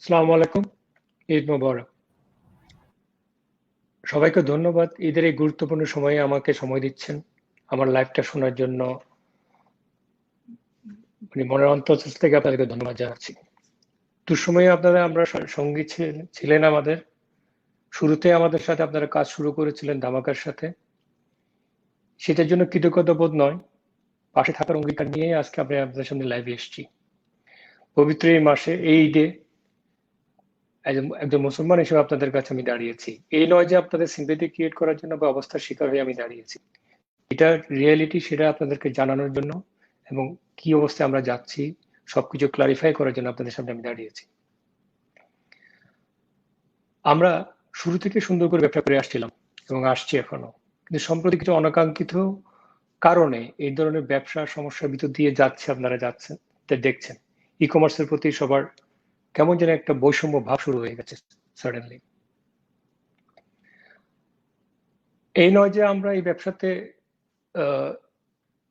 আসসালামু আলাইকুম। ঈদ মোবারক। সবাইকে ধন্যবাদ। ঈদের এই গুরুত্বপূর্ণ সময়ে আমাকে সময় দিচ্ছেন। আমার লাইভটা শোনার জন্য মনের অন্তঃস্থল থেকে আপনাদেরকে ধন্যবাদ জানাচ্ছি। দুঃসময়ে আপনারা আমরা সঙ্গী ছিলেন আমাদের। শুরুতে আমাদের সাথে আপনারা কাজ শুরু করেছিলেন ধামাকার সাথে। সেটার জন্য কৃতজ্ঞতা বোধ নয়, পাশে থাকার অঙ্গীকার নিয়েই আজকে আমরা আপনাদের সামনে লাইভে এসেছি। পবিত্র এই মাসে, এই ঈদে একজন মুসলমান হিসেবে আপনাদের কাছে আমি দাঁড়িয়েছি। এই নয় যে আপনাদের সিম্পেথি ক্রিয়েট করার জন্য বা অবস্থার শিকার হয়ে আমি দাঁড়িয়েছি। এটা রিয়েলিটি, সেটা আপনাদেরকে জানানোর জন্য এবং কি অবস্থায় আমরা যাচ্ছি সবকিছু ক্লারিফাই করার জন্য আপনাদের সামনে আমি দাঁড়িয়েছি। আমরা শুরু থেকে সুন্দর করে ব্যবসা করে আসছিলাম এবং আসছি এখনো, কিন্তু সম্প্রতি কিছু অনাকাঙ্ক্ষিত কারণে এই ধরনের ব্যবসা সমস্যার ভিতর দিয়ে যাচ্ছে, আপনারা যাচ্ছেন, দেখছেন ই কমার্সের প্রতি সবার কেমন যেন একটা বৈষম্য ভাব শুরু হয়ে গেছে সাডেনলি। এই নয় যে আমরা এই ব্যবসাতে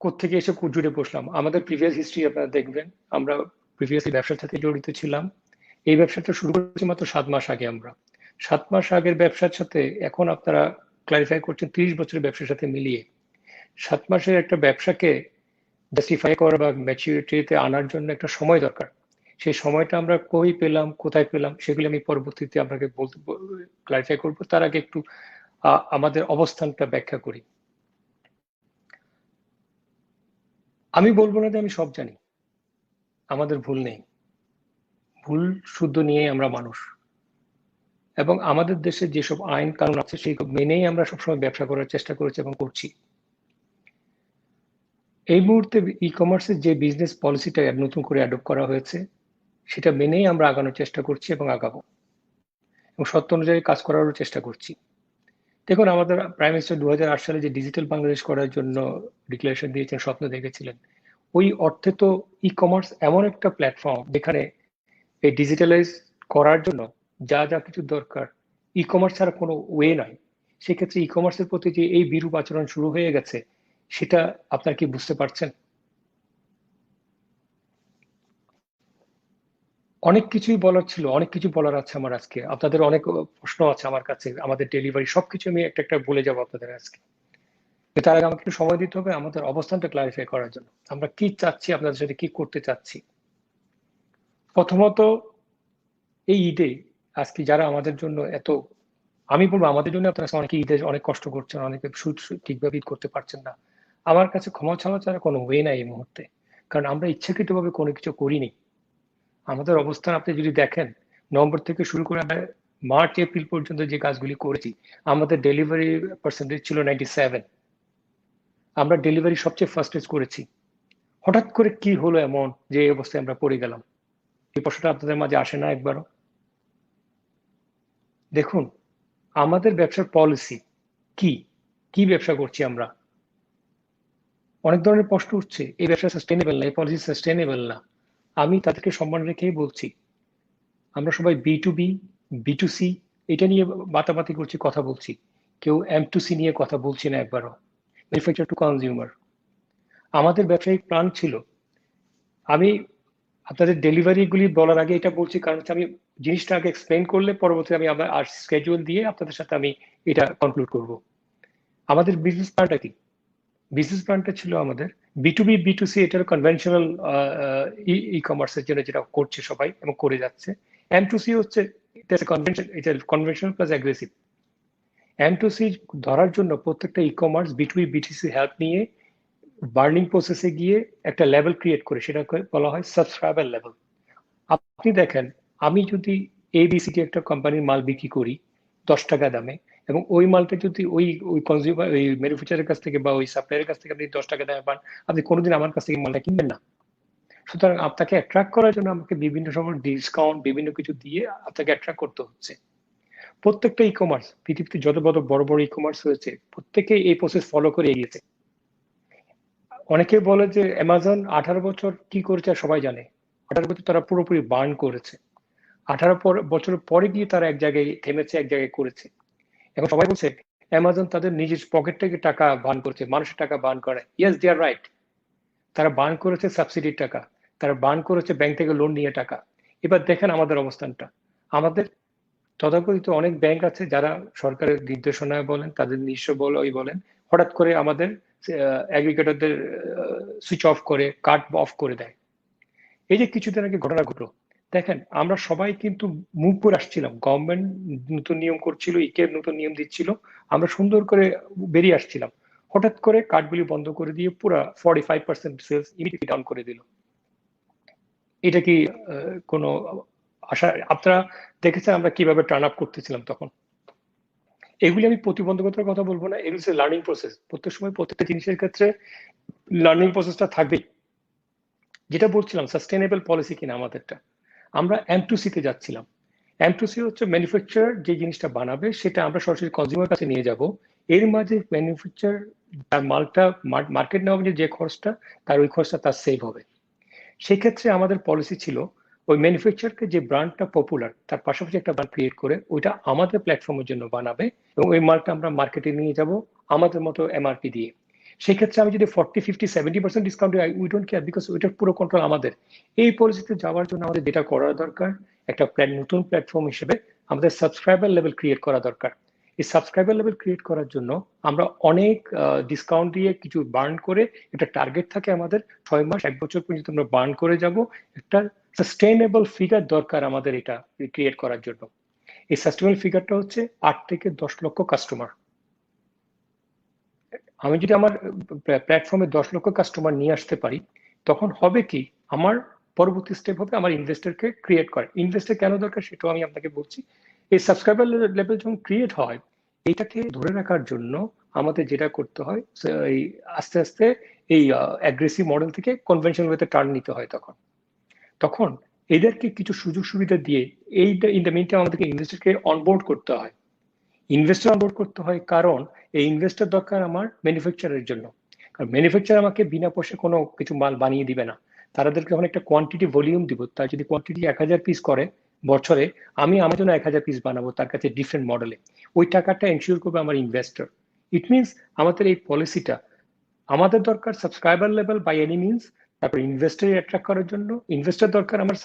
কোত্থেকে এসে জুড়ে বসলাম। আমাদের প্রিভিয়াস হিস্ট্রি আপনারা দেখবেন, আমরা প্রিভিয়াসলি ব্যবসার সাথে জড়িত ছিলাম। এই ব্যবসাটা শুরু করেছি মাত্র 7 মাস আগে। আমরা 7 মাস আগের ব্যবসার সাথে এখন আপনারা ক্লারিফাই করছেন 30 বছরের ব্যবসার সাথে মিলিয়ে। 7 মাসের একটা ব্যবসাকে জাস্টিফাই করা বা ম্যাচুরিটিতে আনার জন্য একটা সময় দরকার। সেই সময়টা আমরা কই পেলাম, কোথায় পেলাম, সেগুলো আমি পরবর্তীতে আপনাকে ক্লারিফাই করবো। তার আগে একটু আমাদের অবস্থানটা ব্যাখ্যা করি। আমি বলবো না যে আমি সব জানি, আমাদের ভুল নেই। ভুল শুদ্ধ নিয়েই আমরা মানুষ, এবং আমাদের দেশে যেসব আইন কানুন আছে সেই মেনেই আমরা সবসময় ব্যবসা করার চেষ্টা করেছি এবং করছি। এই মুহূর্তে ই কমার্সের যে বিজনেস পলিসিটা নতুন করে অ্যাডপ্ট করা হয়েছে, সেটা মেনেই আমরা আগানোর চেষ্টা করছি এবং আগাবো, এবং সত্য অনুযায়ী কাজ করারও চেষ্টা করছি। দেখুন, আমাদের প্রাইম মিনিস্টার 2008 সালে যে ডিজিটাল বাংলাদেশ করার জন্য ডিক্লারেশন দিয়েছেন, স্বপ্ন দেখেছিলেন, ওই অর্থে তো ই কমার্স এমন একটা প্ল্যাটফর্ম যেখানে এই ডিজিটালাইজ করার জন্য যা যা কিছু দরকার, ই কমার্স ছাড়া কোনো ওয়ে নাই। সেক্ষেত্রে ই কমার্সের প্রতি যে এই বিরূপ আচরণ শুরু হয়ে গেছে, সেটা আপনার কি বুঝতে পারছেন? অনেক কিছুই বলার ছিল, অনেক কিছু বলার আছে আমার আজকে। আপনাদের অনেক প্রশ্ন আছে আমার কাছে, আমাদের ডেলিভারি সবকিছু আমি একটা একটা বলে যাবো আপনাদের আজকে। তার আগে আমাকে একটু সময় দিতে হবে আমাদের অবস্থানটা ক্লারিফাই করার জন্য, আমরা কি চাচ্ছি, আপনাদের সাথে কি করতে চাচ্ছি। প্রথমত, এই ঈদে আজকে যারা আমাদের জন্য এত, আমি বলবো আমাদের জন্য আপনারা অনেকে ঈদে অনেক কষ্ট করছেন, অনেকে ঠিকভাবে ঈদ করতে পারছেন না। আমার কাছে ক্ষমা ছাড়া ছাড়া কোনো ওয়ে নাই এই মুহূর্তে, কারণ আমরা ইচ্ছাকৃতভাবে কোনো কিছু করিনি। আমাদের অবস্থান আপনি যদি দেখেন, নভেম্বর থেকে শুরু করে আমরা মার্চ এপ্রিল পর্যন্ত যে কাজগুলি করেছি, আমাদের ডেলিভারি পার্সেন্টেজ ছিল 97। আমরা ডেলিভারি সবচেয়ে ফার্স্টেজ করেছি। হঠাৎ করে কি হলো এমন যে এই অবস্থায় আমরা পড়ে গেলাম? এই প্রশ্নটা আপনাদের মাঝে আসে না একবারও? দেখুন, আমাদের ব্যবসার পলিসি কি, কি ব্যবসা করছি আমরা? অনেক ধরনের প্রশ্ন উঠছে, এই ব্যবসা সাস্টেনেবল না, এই পলিসি সাস্টেনেবল না। আমি তাদেরকে সম্মান রেখেই বলছি, আমরা সবাই B2B, B2C এটা নিয়ে মাতামাতি করছি, কথা বলছি। কেউ M2C নিয়ে কথা বলছি না একবারও, ম্যানুফ্যাকচার টু কনজিউমার। আমাদের ব্যবসায়িক প্ল্যান ছিল, আমি আপনাদের ডেলিভারি গুলি বলার আগে এটা বলছি, কারণ আমি জিনিসটা আগে এক্সপ্লেন করলে পরবর্তীতে আমি আবার আর স্কেডিউল দিয়ে আপনাদের সাথে আমি এটা কনক্লুড করব। আমাদের বিজনেস প্ল্যানটা কি? বিজনেস প্ল্যানটা ছিল আমাদের B2B, B2C এটার কনভেনশনাল ই কমার্সের জন্য যেটা করছে সবাই এবং করে যাচ্ছে। M2C হচ্ছে এটা কনভেনশনাল প্লাস অ্যাগ্রেসিভ। M2C ধরার জন্য প্রত্যেকটা e commerce B2B, B2C help নিয়ে বার্নিং প্রসেসে গিয়ে একটা লেভেল ক্রিয়েট করে, সেটাকে বলা হয় সাবস্ক্রাইবার লেভেল। আপনি দেখেন, আমি যদি ABCD একটা কোম্পানির মাল বিক্রি করি 10 টাকা দামে, এবং ওই মালটা যদি ওই ওই কনজিউমার, ওই ম্যানুফ্যাকচারের কাছ থেকে বা ওই সাপ্লায়ারের কাছ থেকে আপনি 10 টাকা দামে পান, আপনি কোনোদিন আমার কাছ থেকে মালটা কিনবেন না। সুতরাং আপনাকে অ্যাট্রাক্ট করার জন্য আমাকে বিভিন্ন সময় ডিসকাউন্ট, বিভিন্ন কিছু দিয়ে আপনাকে অ্যাট্রাক্ট করতে হচ্ছে। প্রত্যেকটা ই কমার্স, পৃথিবীতে যত বড় বড় ই কমার্স হয়েছে, প্রত্যেকেই এই প্রসেস ফলো করে এগিয়েছে। অনেকে বলে যে অ্যামাজন 18 বছর কি করেছে সবাই জানে। 18 বছর তারা পুরোপুরি বার্ন করেছে। 18 বছর পরে গিয়ে তারা এক জায়গায় থেমেছে, এক জায়গায় করেছে। এখন সবাই বলছে অ্যামাজন তাদের নিজের পকেট থেকে টাকা বার্ন করছে, মানুষের টাকা বার্ন করে। ইয়েস, দে আর রাইট। তারা বার্ন করেছে সাবসিডির টাকা, তারা বার্ন করেছে ব্যাংক থেকে লোন নিয়ে টাকা। এবার দেখেন আমাদের অবস্থানটা, আমাদের তথাকথিত অনেক ব্যাংক আছে যারা সরকারের নির্দেশনায় বলেন, তাদের নিজস্ব বলেন, হঠাৎ করে আমাদের অ্যাগ্রিগেটরদের সুইচ অফ করে, কাট অফ করে দেয়। এই যে কিছুদিন আগে ঘটনা ঘটলো, দেখেন আমরা সবাই কিন্তু মুভ করে আসছিলাম, গভর্নমেন্ট নতুন নিয়ম করছিল, ইকের নতুন নিয়ম দিচ্ছিল, আমরা সুন্দর করে বেরিয়ে আসছিলাম। হঠাৎ করে কার্ডগুলি বন্ধ করে দিয়ে পুরো 45% সেলস ইমিডিয়েটলি ডাউন করে দিল। এটা কি কোনো আশা? আপনারা দেখেছেন আমরা কিভাবে টার্ন আপ করতেছিলাম তখন। এগুলি আমি প্রতিবন্ধকতার কথা বলবো না, এগুলি হচ্ছে লার্নিং প্রসেস। প্রত্যেক সময় প্রত্যেকটা জিনিসের ক্ষেত্রে লার্নিং প্রসেসটা থাকবেই। যেটা বলছিলাম সাস্টেনেবল পলিসি কিনা আমাদেরটা, আমরা M2C তে যাচ্ছিলাম। M2C হচ্ছে ম্যানুফ্যাকচারার যে জিনিসটা বানাবে সেটা আমরা সরাসরি কনজিউমার কাছে নিয়ে যাব। এর মাঝে ম্যানুফ্যাকচারার তার মালটা মার্কেট নেওয়া যে খরচটা, তার ওই খরচটা তার সেভ হবে। সেক্ষেত্রে আমাদের পলিসি ছিল ওই ম্যানুফ্যাকচারকে যে ব্র্যান্ডটা পপুলার তার পাশাপাশি একটা ব্র্যান্ড ক্রিয়েট করে ওইটা আমাদের প্ল্যাটফর্মের জন্য বানাবে এবং ওই মালটা আমরা মার্কেটে নিয়ে যাব আমাদের মতো এমআরপি দিয়ে। সেক্ষেত্রে আমি যদি 40, 50, 70% discount we don't care, because ওইটার পুরো কন্ট্রোল আমাদের। এই পলিসিতে যাওয়ার জন্য আমাদের যেটা করা দরকার, একটা নতুন প্ল্যাটফর্ম হিসেবে আমাদের সাবস্ক্রাইবার লেভেল ক্রিয়েট করা দরকার। এই সাবস্ক্রাইবার লেভেল ক্রিয়েট করার জন্য আমরা অনেক ডিসকাউন্ট দিয়ে কিছু বার্ন করে, একটা টার্গেট থাকে আমাদের 6 মাস 1 বছর পর্যন্ত আমরা বার্ন করে যাব। একটা সাস্টেইনেবল ফিগার দরকার আমাদের এটা ক্রিয়েট করার জন্য। এই সাস্টেইনেবল ফিগারটা হচ্ছে 8 থেকে 10 লক্ষ কাস্টমার। আমি যদি আমার প্ল্যাটফর্মে 10 লক্ষ কাস্টমার নিয়ে আসতে পারি, তখন হবে কি, আমার পরবর্তী স্টেপ হবে আমার ইনভেস্টরকে ক্রিয়েট করে। ইনভেস্টর কেন দরকার সেটাও আমি আপনাকে বলছি। এই সাবস্ক্রাইবার লেভেল যখন ক্রিয়েট হয়, এইটাকে ধরে রাখার জন্য আমাদের যেটা করতে হয়, এই আস্তে আস্তে এই অ্যাগ্রেসিভ মডেল থেকে কনভেনশনাল ওয়েতে টার্ন নিতে হয়। তখন এদেরকে কিছু সুযোগ সুবিধা দিয়ে এইটা ইন দ্য মিন টাইম আমাদেরকে ইনভেস্টরকে অনবোর্ড করতে হয়। ইনভেস্টর অনবোর্ড করতে হয় কারণ এই ইনভেস্টর দরকার আমার ম্যানুফ্যাকচারের জন্য। কারণ ম্যানুফ্যাকচার আমাকে বিনা পয়সা কোনো কিছু মাল বানিয়ে দিবে না। তাদেরকে যখন একটা কোয়ান্টিটি ভলিউম দিব, তার যদি কোয়ান্টিটি 1000 পিস করে বছরে, আমি আমার জন্য 1000 পিস বানাবো তার কাছে ডিফারেন্ট মডেলে। ওই টাকাটা এনশিওর করবে আমার ইনভেস্টর। ইট মিনস আমাদের এই পলিসিটা, আমাদের দরকার subscriber level by any means, তারপর ইনভেস্টর অ্যাট্রাক্ট করার জন্য, ইনভেস্টর দরকার আমার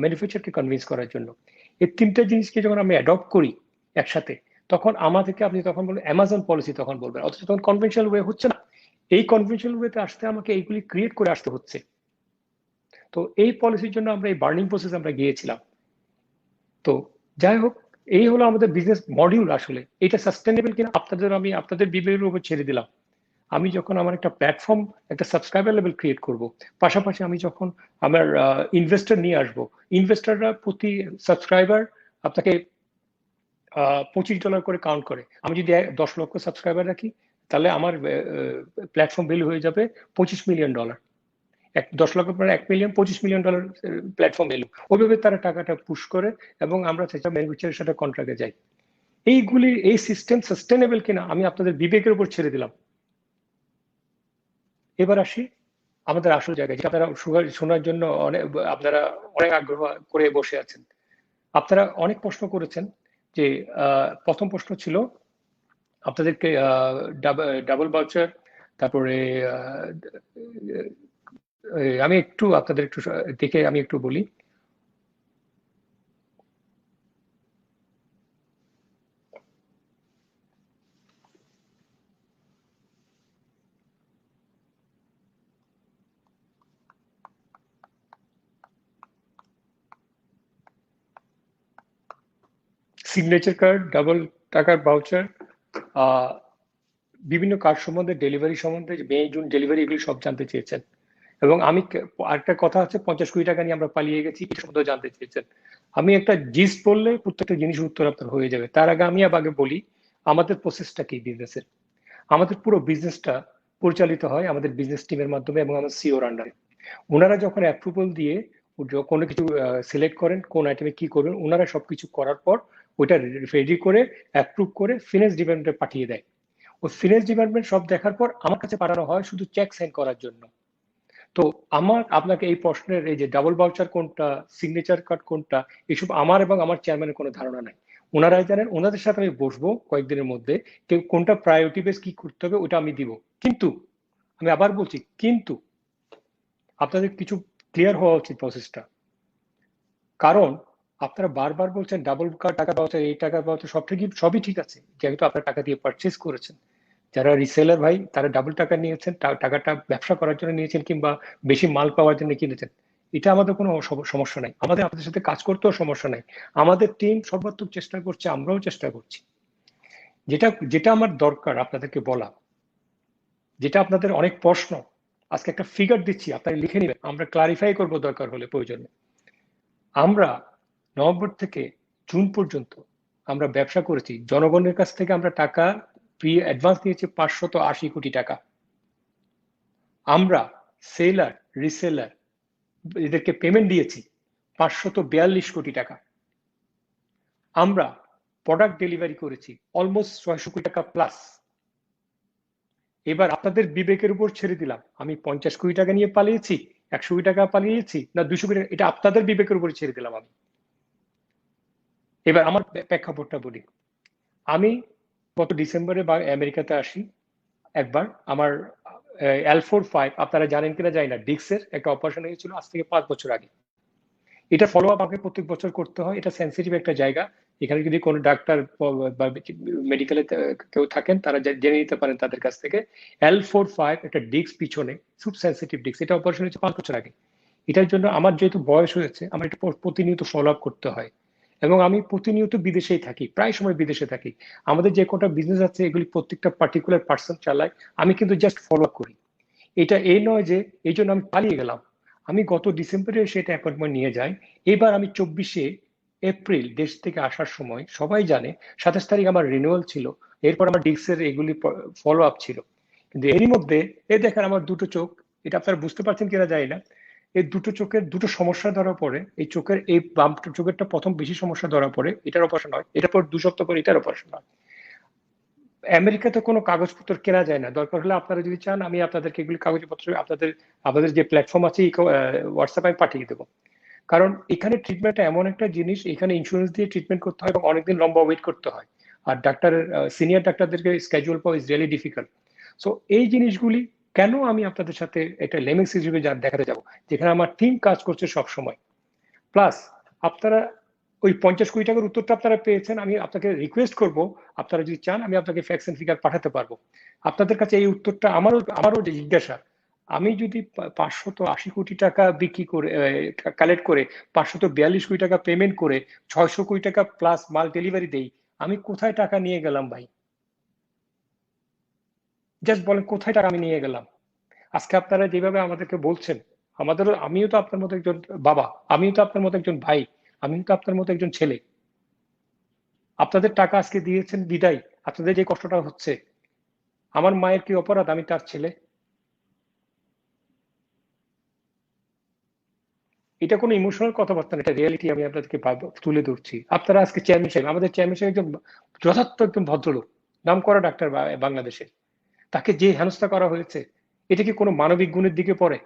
ম্যানুফ্যাকচারকে কনভিন্স করার জন্য। এই তিনটা জিনিসকে যখন আমি অ্যাডপ্ট করি একসাথে, তখন আমাদেরকে আপনি তখন বলবেন অ্যামাজন পলিসি, তখন বলবেন। অথচ তখন কনভেনশনাল ওয়ে হচ্ছে না। এই কনভেনশনাল ওয়েতে আসতে আমাকে এইগুলি ক্রিয়েট করে আসতে হচ্ছে। তো এই পলিসির জন্য আমরা এই বার্নিং প্রসেস আমরা গিয়েছিলাম। তো যাই হোক, এই হলো আমাদের বিজনেস মডিউল। আসলে এটা সাস্টেনেবল কিনা আমি আপনাদের বিবেকের উপর ছেড়ে দিলাম। আমি যখন আমার একটা প্ল্যাটফর্ম, একটা সাবস্ক্রাইবার লেভেল ক্রিয়েট করব, পাশাপাশি আমি যখন আমার ইনভেস্টর নিয়ে আসবো, ইনভেস্টররা প্রতি সাবস্ক্রাইবার আপনাকে $25 করে কাউন্ট করে। আমি যদি 10 লক্ষ সাবস্ক্রাইবার রাখি, তাহলে আমার প্ল্যাটফর্ম ভ্যালু হয়ে যাবে $25 মিলিয়ন। 10 লক্ষ পরে 1 মিলিয়ন, $25 মিলিয়ন প্ল্যাটফর্ম ভ্যালু। ওইভাবে তারা টাকাটা পুশ করে এবং আমরা সেটা ম্যানুফ্যাকচারের সাথে কন্ট্রাক্টে যাই। এইগুলি, এই সিস্টেম সাস্টেনেবল কিনা আমি আপনাদের বিবেকের উপর ছেড়ে দিলাম। এবার আসি আমাদের আসল জায়গায়, যেটা আপনারা শোনার জন্য আপনারা অনেক আগ্রহ করে বসে আছেন। আপনারা অনেক প্রশ্ন করেছেন। যে প্রথম প্রশ্ন ছিল আপনাদেরকে ডাবল ভাউচার, তারপরে আমি একটু আপনাদের একটু দেখে আমি একটু বলি। সিগনেচার কার্ড, ডাবল টাকার ভাউচার, বিভিন্ন কার্ড সম্বন্ধে, ডেলিভারি সম্বন্ধে, মে জুন ডেলিভারি, এগুলি সব জানতে চেয়েছেন। এবং আমি আরেকটা কথা আছে, 50 কোটি টাকা নিয়ে আমরা পালিয়ে গেছি, এই সম্বন্ধে জানতে চেয়েছেন। আমি একটা জিস্ট বললে প্রত্যেকটা জিনিস উত্তর আপনার হয়ে যাবে। তার আগে আমি আগে বলি আমাদের প্রসেসটা কি বিজনেসের। আমাদের পুরো বিজনেসটা পরিচালিত হয় আমাদের বিজনেস টিমের মাধ্যমে এবং আমার সিওর আন্ডারে। ওনারা যখন অ্যাপ্রুভাল দিয়ে কোনো কিছু সিলেক্ট করেন, কোন আইটেমে কি করবেন, ওনারা সবকিছু করার পর ওইটা রেডি করে অ্যাপ্রুভ করে ফিনান্স ডিপার্টমেন্টে পাঠিয়ে দেয়। ওই ফিনান্স ডিপার্টমেন্ট সব দেখার পর আমার কাছে পাঠানো হয় শুধু চেক সাইন করার জন্য। তো আপনাকে এই প্রশ্নের, এই যে ডাবল ভাউচার কোনটা, সিগনেচার কার্ড কোনটা, এসব আমার এবং আমার চেয়ারম্যানের কোনো ধারণা নাই। ওনারাই জানেন। ওনাদের সাথে আমি বসবো কয়েকদিনের মধ্যে, কেউ কোনটা প্রায়োরিটি বেস কি করতে হবে ওটা আমি দিব। কিন্তু আমি আবার বলছি, কিন্তু আপনাদের কিছু ক্লিয়ার হওয়া উচিত প্রসেসটা। কারণ আপনারা বারবার বলছেন ডাবল টাকা পাওয়া যায়, এই টাকা পাওয়া যায়, সবই ঠিক আছে, যেহেতু আপনারা টাকা দিয়ে পারচেজ করেছেন। যারা রিসেলার ভাই তারা ডাবল টাকা নিয়েছেন, টাকাটা ব্যবসা করার জন্য নিয়েছেন কিংবা বেশি মাল পাওয়ার জন্য কিনেছেন। এটা আমাদের কোনো সমস্যা নাই, আমাদের আপনাদের সাথে কাজ করতেও সমস্যা নাই। আমাদের টিম সর্বাত্মক চেষ্টা করছে, আমরাও চেষ্টা করছি। যেটা যেটা আমার দরকার আপনাদেরকে বলা, যেটা আপনাদের অনেক প্রশ্ন, আজকে একটা ফিগার দিচ্ছি, আপনারা লিখে নেবেন, আমরা ক্লারিফাই করবো দরকার হলে প্রয়োজনে। আমরা নভেম্বর থেকে জুন পর্যন্ত আমরা ব্যবসা করেছি, জনগণের কাছ থেকে আমরা টাকা অ্যাডভান্স নিয়েছি 580 কোটি টাকা। আমরা সেলার রিসেলার এদেরকে পেমেন্ট দিয়েছি 542 কোটি টাকা। আমরা প্রোডাক্ট ডেলিভারি করেছি অলমোস্ট 600 কোটি টাকা প্লাস। এবার আপনাদের বিবেকের উপর ছেড়ে দিলাম, আমি 50 কোটি টাকা নিয়ে পালিয়েছি, 100 কোটি টাকা পালিয়েছি না 200 কোটি, এটা আপনাদের বিবেকের উপর ছেড়ে দিলাম আমি। এবার আমার প্রেক্ষাপটটা বলি। আমি গত ডিসেম্বরে আমেরিকাতে আসি একবার। আমার L4-5 আপনারা জানেন কিনা জানি না, ডিক্সের একটা অপারেশন হয়েছিল আজ থেকে 5 বছর আগে। এটা ফলো আপ আমাকে প্রত্যেক বছর করতে হয়, এটা সেন্সিটিভ একটা জায়গা। এখানে যদি কোনো ডাক্তার বা মেডিকেলে কেউ থাকেন তারা জেনে নিতে পারেন তাদের কাছ থেকে। L4-5 একটা ডিক্স পিছনে, খুব সেন্সিটিভ ডিক্স, এটা অপারেশন হয়েছে 5 বছর আগে। এটার জন্য আমার যেহেতু বয়স হয়েছে, আমার এটা প্রতিনিয়ত ফলো আপ করতে হয় এবং আমি প্রতিনিয়ত বিদেশেই থাকি, প্রায় সময় বিদেশে থাকি। আমাদের যে কটা বিজনেস আছে এগুলি প্রত্যেকটা পার্টিকুলার পার্সন চালায়, আমি কিন্তু জাস্ট ফলো আপ করি। এটা এই নয় যে এই জন্য আমি পালিয়ে গেলাম। আমি গত ডিসেম্বরে সেটা অ্যাপয়েন্টমেন্ট নিয়ে যাই। এবার আমি 24শে এপ্রিল দেশ থেকে আসার সময় সবাই জানে 27 তারিখ আমার রিনিউয়াল ছিল, এরপর আমার ডিক্সের এগুলি ফলো আপ ছিল। কিন্তু এরই মধ্যে এই দেখেন আমার দুটো চোখ, এটা আপনারা বুঝতে পারছেন কিনা জানি না, এই দুটো চোখের দুটো সমস্যা ধরা পড়ে। এই চোখের এই বাম চোখেরটা প্রথম বেশি সমস্যা ধরা পড়ে, এটার অপারেশন হয়, এটার পর 2 সপ্তাহ পর এটার অপারেশন হয়। আমেরিকাতে কোনো কাগজপত্র কেনা যায় না, দরকার হলে আপনারা যদি চান আমি আপনাদেরকে এগুলি কাগজপত্র আপনাদের যে প্ল্যাটফর্ম আছে হোয়াটসঅ্যাপে আমি পাঠিয়ে দেবো। কারণ এখানে ট্রিটমেন্টটা এমন একটা জিনিস, এখানে ইন্স্যুরেন্স দিয়ে ট্রিটমেন্ট করতে হয় এবং অনেকদিন লম্বা ওয়েট করতে হয়। আর ডাক্তারের সিনিয়র ডাক্তারদেরকে স্কেজুয়াল পাওয়া ইজ রিয়েলি ডিফিকাল্ট। সো এই জিনিসগুলি কেন আমি আপনাদের সাথে এটা লেমেক্স হিসেবে দেখাতে যাব, যেখানে আমার টিম কাজ করছে সব সময়। প্লাস আপনারা ওই 50 কোটি টাকার উত্তরটা আপনারা পেয়েছেন, আমি আপনাকে রিকোয়েস্ট করব, আপনারা যদি চান আমি আপনাকে ফ্যাক্স এন্ড ফিগার পাঠাতে পারবো। আপনাদের কাছে এই উত্তরটা আমারও জিজ্ঞাসা, আমি যদি 580 কোটি টাকা বিক্রি করে কালেক্ট করে 542 কোটি টাকা পেমেন্ট করে 600 কোটি টাকা প্লাস মাল ডেলিভারি দেই, আমি কোথায় টাকা নিয়ে গেলাম ভাই? জাস্ট বলেন কোথায় টাকা আমি নিয়ে গেলাম? আজকে আপনারা যেভাবে আমাদেরকে বলছেন, আমিও তো আপনার মতো একজন বাবা, আমিও তো আপনার মতো একজন ভাই, আমিও তো আপনার মতো একজন ছেলে। আপনাদের টাকা আজকে দিয়েছেন বিদায়, আপনাদের যে কষ্টটা হচ্ছে, আমার মায়ের কি অপরাধ, আমি তার ছেলে? এটা কোনো ইমোশনাল কথাবার্তা না, এটা রিয়ালিটি আমি আপনাদেরকে তুলে ধরছি। আপনারা আজকে চেয়ারম্যান সাহেব, আমাদের চেয়ারম্যান সাহেব একজন যথার্থ একজন ভদ্রলোক, নাম করা ডাক্তার বাংলাদেশে, তাকে যে হেনস্থা করা হয়েছে, এটা কি কোনো মানবিক গুণের দিকে পড়ে?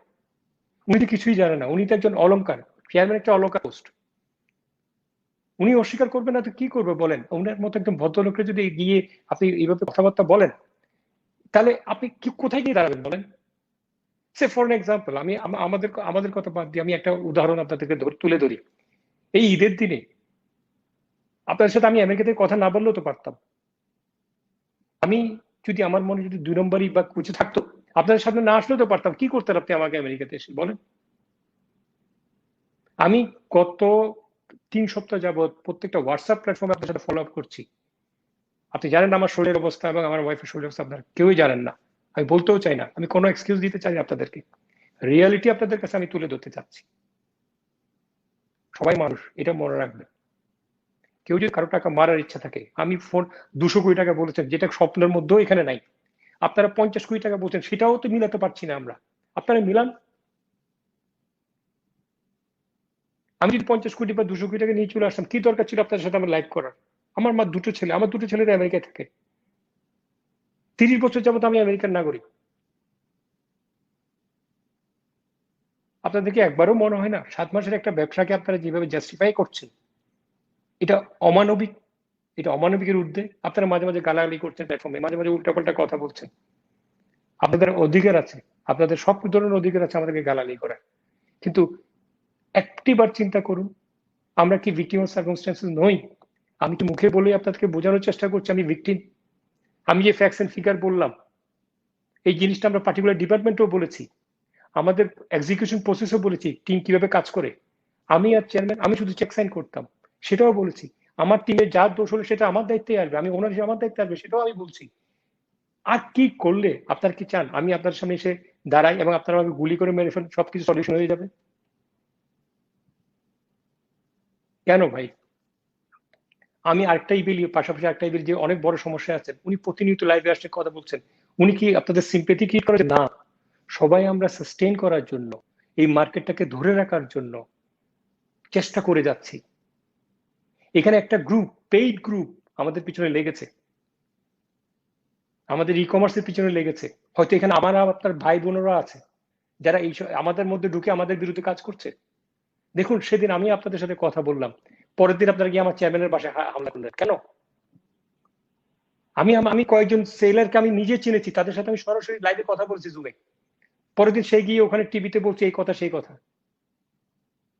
উনি তো কিছুই জানেন না, উনি তো একজন অলংকার, চেয়ারম্যান একটা অলংকার পোস্ট। উনি অস্বীকার করবেন না তো কি করবে বলেন? উনার মতো একজন ভদ্রলোককে যদি গিয়ে আপনি এইভাবে কথাবার্তা বলেন, তাহলে আপনি কি কোথায় গিয়ে দাঁড়াবেন বলেন? সে ফর এক্সাম্পল, আমি আমাদের আমাদের কথা বাদ দিয়ে আমি একটা উদাহরণ আপনাদেরকে তুলে ধরি। এই ঈদের দিনে আপনার সাথে আমি আমেরিকা থেকে কথা না বললেও তো পারতাম। আমি যদি আমার মনে যদি 2 নম্বরই বা কিছু থাকতো, আপনাদের সামনে না আসলেও তো পারতাম। কি করতেন আপনি আমাকে আমেরিকাতে এসে বলেন? আমি গত 3 সপ্তাহ যাবৎ প্রত্যেকটা হোয়াটসঅ্যাপ প্ল্যাটফর্মে আপনার সাথে ফলো আপ করছি। আপনি জানেন আমার শরীরের অবস্থা এবং আমার ওয়াইফের শরীরের অবস্থা আপনারা কেউই জানেন না। আমি বলতেও চাই না, আমি কোনো এক্সকিউজ দিতে চাই আপনাদেরকে। রিয়ালিটি আপনাদের কাছে আমি তুলে ধরতে চাচ্ছি। সবাই মানুষ, এটা মনে রাখবেন। কেউ যদি কারো টাকা মারার ইচ্ছা থাকে, আমি 200 কোটি টাকা বলেছেন, যেটা স্বপ্নের মধ্যেও এখানে নাই। আপনারা 50 কোটি টাকা বলছেন, সেটাও তো মিলাতে পারছি না আমরা। আপনারা মিলান। আমি যদি 50 কোটি বা 200 কোটি টাকা নিয়ে চলে আসতাম, কি দরকার ছিল আপনাদের সাথে আমার লাইভ করার? আমার মা দুটো ছেলে, আমার দুটো ছেলেরা আমেরিকায় থাকে। 30 বছর যাবত আমি আমেরিকার নাগরিক। আপনাদের কি একবারও মনে হয় না 7 মাসের একটা ব্যবসাকে আপনারা যেভাবে জাস্টিফাই করছেন, এটা অমানবিক? এটা অমানবিকের ঊর্ধ্বে। আপনারা মাঝে মাঝে গালাগালি করছেন প্ল্যাটফর্মে, মাঝে মাঝে উল্টাপাল্টা কথা বলছেন। আপনাদের অধিকার আছে, আপনাদের সব ধরনের অধিকার আছে আমাদেরকে গালাগালি করার, কিন্তু একটিবার চিন্তা করুন, আমরা কি ভিকটিম অফ সার্কামস্ট্যান্সেস নই? আমি কি মুখে বলে আপনাদেরকে বোঝানোর চেষ্টা করছি আমি ভিকটিম? আমি যে ফ্যাক্টস এন্ড ফিগার বললাম, এই জিনিসটা আমরা পার্টিকুলার ডিপার্টমেন্টেও বলেছি, আমাদের এক্সিকিউশন প্রসেসও বলেছি, টিম কিভাবে কাজ করে। আমি আর চেয়ারম্যান, আমি শুধু চেক সাইন করতাম, সেটাও বলেছি। আমার টিমে যার দোষ হলো সেটা আমার দায়িত্বে আসবে, আমি ওনার হিসেবে আমার দায়িত্বে আসবে, সেটাও আমি বলছি। আর কি করলে আপনার কি চান আমি আপনার সামনে এসে দাঁড়াই এবং আপনারা আমাকে গুলি করে মেরে ফেলেন, সবকিছু সলিউশন হয়ে যাবে? কেন ভাই? আমি আরেকটাই বলি, পাশাপাশি আরেকটাই বলি যে অনেক বড় সমস্যা আছে। উনি প্রতিনিয়ত লাইভে আসলে কথা বলছেন, উনি কি আপনাদের সিম্পেথি ক্রিয়েট করেন? না, সবাই আমরা সাস্টেইন করার জন্য, এই মার্কেটটাকে ধরে রাখার জন্য চেষ্টা করে যাচ্ছি। এখানে একটা গ্রুপ, পেইড গ্রুপ আমাদের পিছনে লেগেছে, আমাদের ই কমার্সের পিছনে লেগেছে। হয়তো এখানে আমার আপনার ভাই বোনেরা আছে যারা এই আমাদের মধ্যে ঢুকে আমাদের বিরুদ্ধে কাজ করছে। দেখুন, সেদিন আমি আপনাদের সাথে কথা বললাম, পরের দিন আপনারা গিয়ে আমার চেয়ারম্যানের বাসায় হামলা করলেন কেন? আমি কয়েকজন সেলারকে আমি নিজে চিনেছি, তাদের সাথে আমি সরাসরি লাইভে কথা বলছি জুমে। পরের দিন সে গিয়ে ওখানে টিভিতে বলছে এই কথা সেই কথা।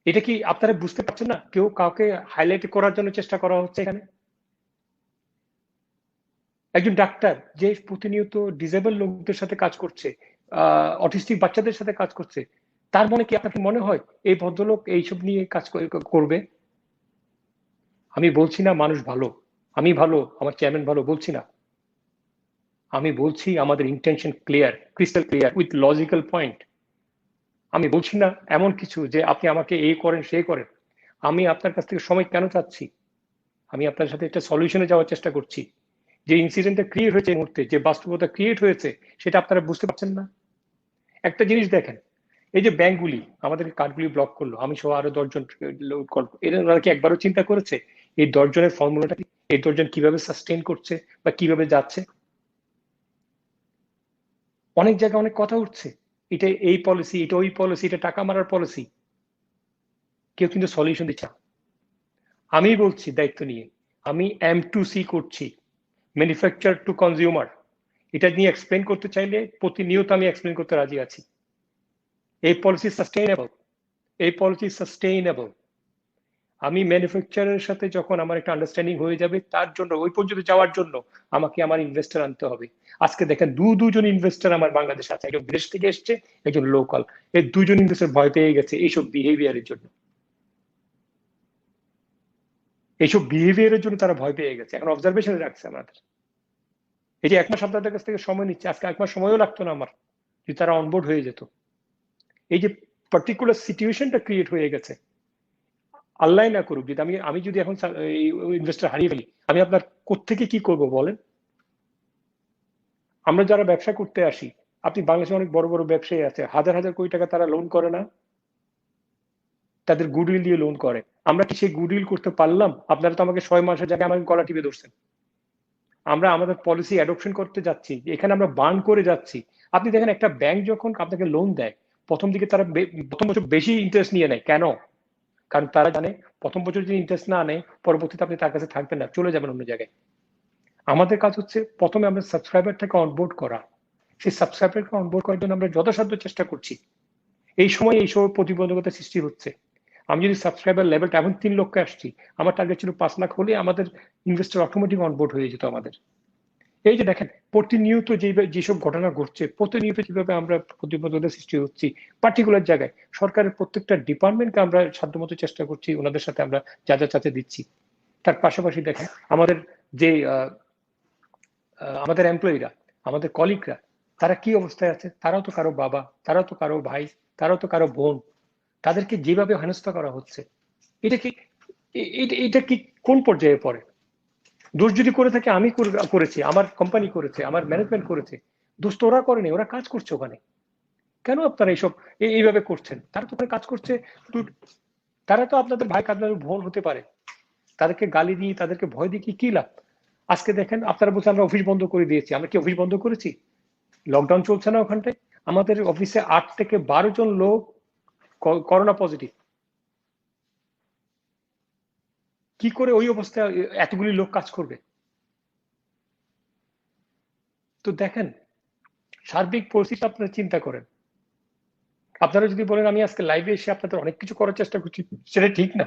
এটা কি আপনারা বুঝতে পারছেন না? কেউ কাউকে হাইলাইট করার জন্য চেষ্টা করা হচ্ছে এখানে। একজন ডাক্তার যে প্রতিনিয়ত ডিসেবল লোকদের সাথে কাজ করছে, অটিস্টিক বাচ্চাদের সাথে কাজ করছে, তার মনে কি আপনাকে মনে হয় এই ভদ্রলোক এইসব নিয়ে কাজ করবে? আমি বলছি না মানুষ ভালো, আমি ভালো, আমার চেয়ারম্যান ভালো, বলছি না। আমি বলছি আমাদের intention clear, crystal clear with logical point. আমি বলছি না এমন কিছু যে আপনি আমাকে এই করেন সেই করেন। আমি আপনার কাছ থেকে সময় কেন চাচ্ছি? আমি আপনার সাথে একটা সলিউশনে যাওয়ার চেষ্টা করছি। যে ইনসিডেন্টটা ক্রিয়েট হয়েছে এই মুহূর্তে, যে বাস্তবতা ক্রিয়েট হয়েছে, সেটা আপনারা বুঝতে পারছেন না। একটা জিনিস দেখেন, এই যে ব্যাংকগুলি আমাদেরকে কার্ডগুলি ব্লক করলো, আমি সহ আরো 10 জন এরা কি একবারও চিন্তা করেছে এই 10 জনের ফর্মুলাটা কি, এই 10 জন কিভাবে সাস্টেইন করছে বা কিভাবে যাচ্ছে? অনেক জায়গায় অনেক কথা উঠছে, এটা এই পলিসি, এটা ওই পলিসি, এটা টাকা মারার পলিসি, কেউ কিন্তু সলিউশন দিচ্ছে না। আমি বলছি দায়িত্ব নিয়ে, আমি M2C করছি, ম্যানুফ্যাকচার টু কনজিউমার। এটা নিয়ে এক্সপ্লেন করতে চাইলে প্রতিনিয়ত আমি এক্সপ্লেন করতে রাজি আছি। এই পলিসি সাস্টেইনেবল, এই পলিসি সাস্টেইনেবল। আমি ম্যানুফ্যাকচারের সাথে যখন আমার একটা আন্ডারস্ট্যান্ডিং হয়ে যাবে, তার জন্য ওই পর্যন্ত যাওয়ার জন্য আমাকে আমার ইনভেস্টর আনতে হবে। আজকে দেখেন দুজন ইনভেস্টর আমার বাংলাদেশে আছে, একজন বিদেশ থেকে এসছে, একজন লোকাল। এই দুজন ইনভেস্টর ভয় পেয়ে গেছে এইসব বিহেভিয়ারের জন্য, এইসব বিহেভিয়ারের জন্য তারা ভয় পেয়ে গেছে, এখন অবজারভেশনে রাখছে আমাদের। এই যে 1 মাস আপনাদের কাছ থেকে সময় নিচ্ছে, আজকে 1 মাস সময়ও লাগতো না আমার যদি তারা অনবোর্ড হয়ে যেত। এই যে পার্টিকুলার সিচুয়েশনটা ক্রিয়েট হয়ে গেছে, আল্লাহ না করুক যদি আমি যদি এখন ইনভেস্টর হারিয়ে ফেলি, আমি আপনার কোত্থেকে কি করব বলেন? আমরা যারা ব্যবসা করতে আসি, আপনি বাংলাদেশে অনেক বড় বড় ব্যবসায়ী আছে, হাজার হাজার কোটি টাকা তারা লোন করে না, তাদের গুডউইল দিয়ে লোন করে। আমরা কি সেই গুডউইল করতে পারলাম? আপনারা তো আমাকে 6 মাসের জায়গায় আমাকে গলা টিপে ধরছেন। আমরা আমাদের পলিসি অ্যাডপশন করতে যাচ্ছি, এখানে আমরা বার্ন করে যাচ্ছি। আপনি দেখেন একটা ব্যাংক যখন আপনাকে লোন দেয়, প্রথম দিকে তারা প্রথম বছর বেশি ইন্টারেস্ট নিয়ে নেয় কেন? কারণ তারা জানে প্রথম বছর যদি ইন্টারেস্ট না নেয়, পরবর্তীতে আপনি তার কাছে থাকবেন না, চলে যাবেন অন্য জায়গায়। আমাদের কাজ হচ্ছে প্রথমে আমরা সাবস্ক্রাইবারটাকে অনবোর্ড করা, সেই সাবস্ক্রাইবারকে অনবোর্ড করার জন্য আমরা যথাসাধ্য চেষ্টা করছি। এই সময় এই সব প্রতিবন্ধকতা সৃষ্টি হচ্ছে। আমি যদি সাবস্ক্রাইবার লেভেলটা এখন 3 লক্ষে আসছি, আমার টার্গেট ছিল 5 লাখ হলে আমাদের ইনভেস্টর অটোমেটিক অনবোর্ড হয়ে যেত আমাদের। এই যে দেখেন প্রতিনিয়ত যেসব ঘটনা ঘটছে, প্রতিনিয়ত যেভাবে আমরা প্রতিবন্ধকতা সৃষ্টি হচ্ছি পার্টিকুলার জায়গায়, সরকারের প্রত্যেকটা ডিপার্টমেন্টকে আমরা সাধ্যমতো চেষ্টা করছি, ওনাদের সাথে আমরা যা যা চাতে দিচ্ছি। তার পাশাপাশি দেখেন আমাদের যে আমাদের এমপ্লয়িরা, আমাদের কলিগরা, তারা কি অবস্থায় আছে? তারাও তো কারো বাবা, তারাও তো কারো ভাই, তারাও তো কারো বোন, তাদেরকে যেভাবে হেনস্থা করা হচ্ছে, এটা কি এটা কি কোন পর্যায়ে পড়ে? দোষ যদি করে থাকে আমি করেছি, আমার কোম্পানি করেছে, আমার ম্যানেজমেন্ট করেছে, দোষ তো ওরা করেনি, ওরা কাজ করছে ওখানে। কেন আপনারা এইসব এইভাবে করছেন? তারা তো ওখানে কাজ করছে, তারা তো আপনাদের ভাই আপনাদের বোন হতে পারে, তাদেরকে গালি দিয়ে তাদেরকে ভয় দিয়ে কি লাভ? আজকে দেখেন আপনারা বলছেন আমরা অফিস বন্ধ করে দিয়েছি, আমরা কি অফিস বন্ধ করেছি? লকডাউন চলছে না ওখানটায়, আমাদের অফিসে 8 থেকে 12 জন লোক করোনা পজিটিভ। কি করে ওই অবস্থায় এতগুলি লোক কাজ করবে? তো দেখেন সার্বিক পরিস্থিতি আপনারা চিন্তা করেন। আপনারা যদি বলেন আমি আজকে লাইভে এসে আপনাদের অনেক কিছু করার চেষ্টা করছি, সেটা ঠিক না।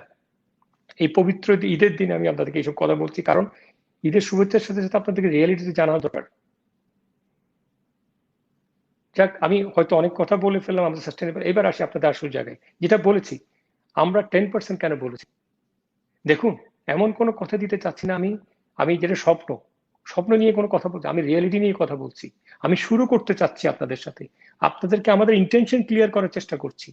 এই পবিত্র ঈদের দিনে আমি আপনাদেরকে এইসব কথা বলছি, কারণ ঈদের শুভেচ্ছার সাথে সাথে আপনাদেরকে রিয়েলিটি জানা দরকার। যাক, আমি হয়তো অনেক কথা বলে ফেললাম আমাদের সাস্টেনেবল। এবার আসি আপনাদের আসল জায়গায়, যেটা বলেছি আমরা 10% কেন বলেছি। দেখুন, এমন কোনো কথা দিতে চাচ্ছি না আমি, আমি যেটা স্বপ্ন নিয়ে কোনো কথা বলছি, আমি রিয়েলিটি নিয়ে কথা বলছি। আমি শুরু করতে চাচ্ছি আপনাদের সাথে, আপনাদেরকে আমাদের ইন্টেনশন ক্লিয়ার করার চেষ্টা করছি।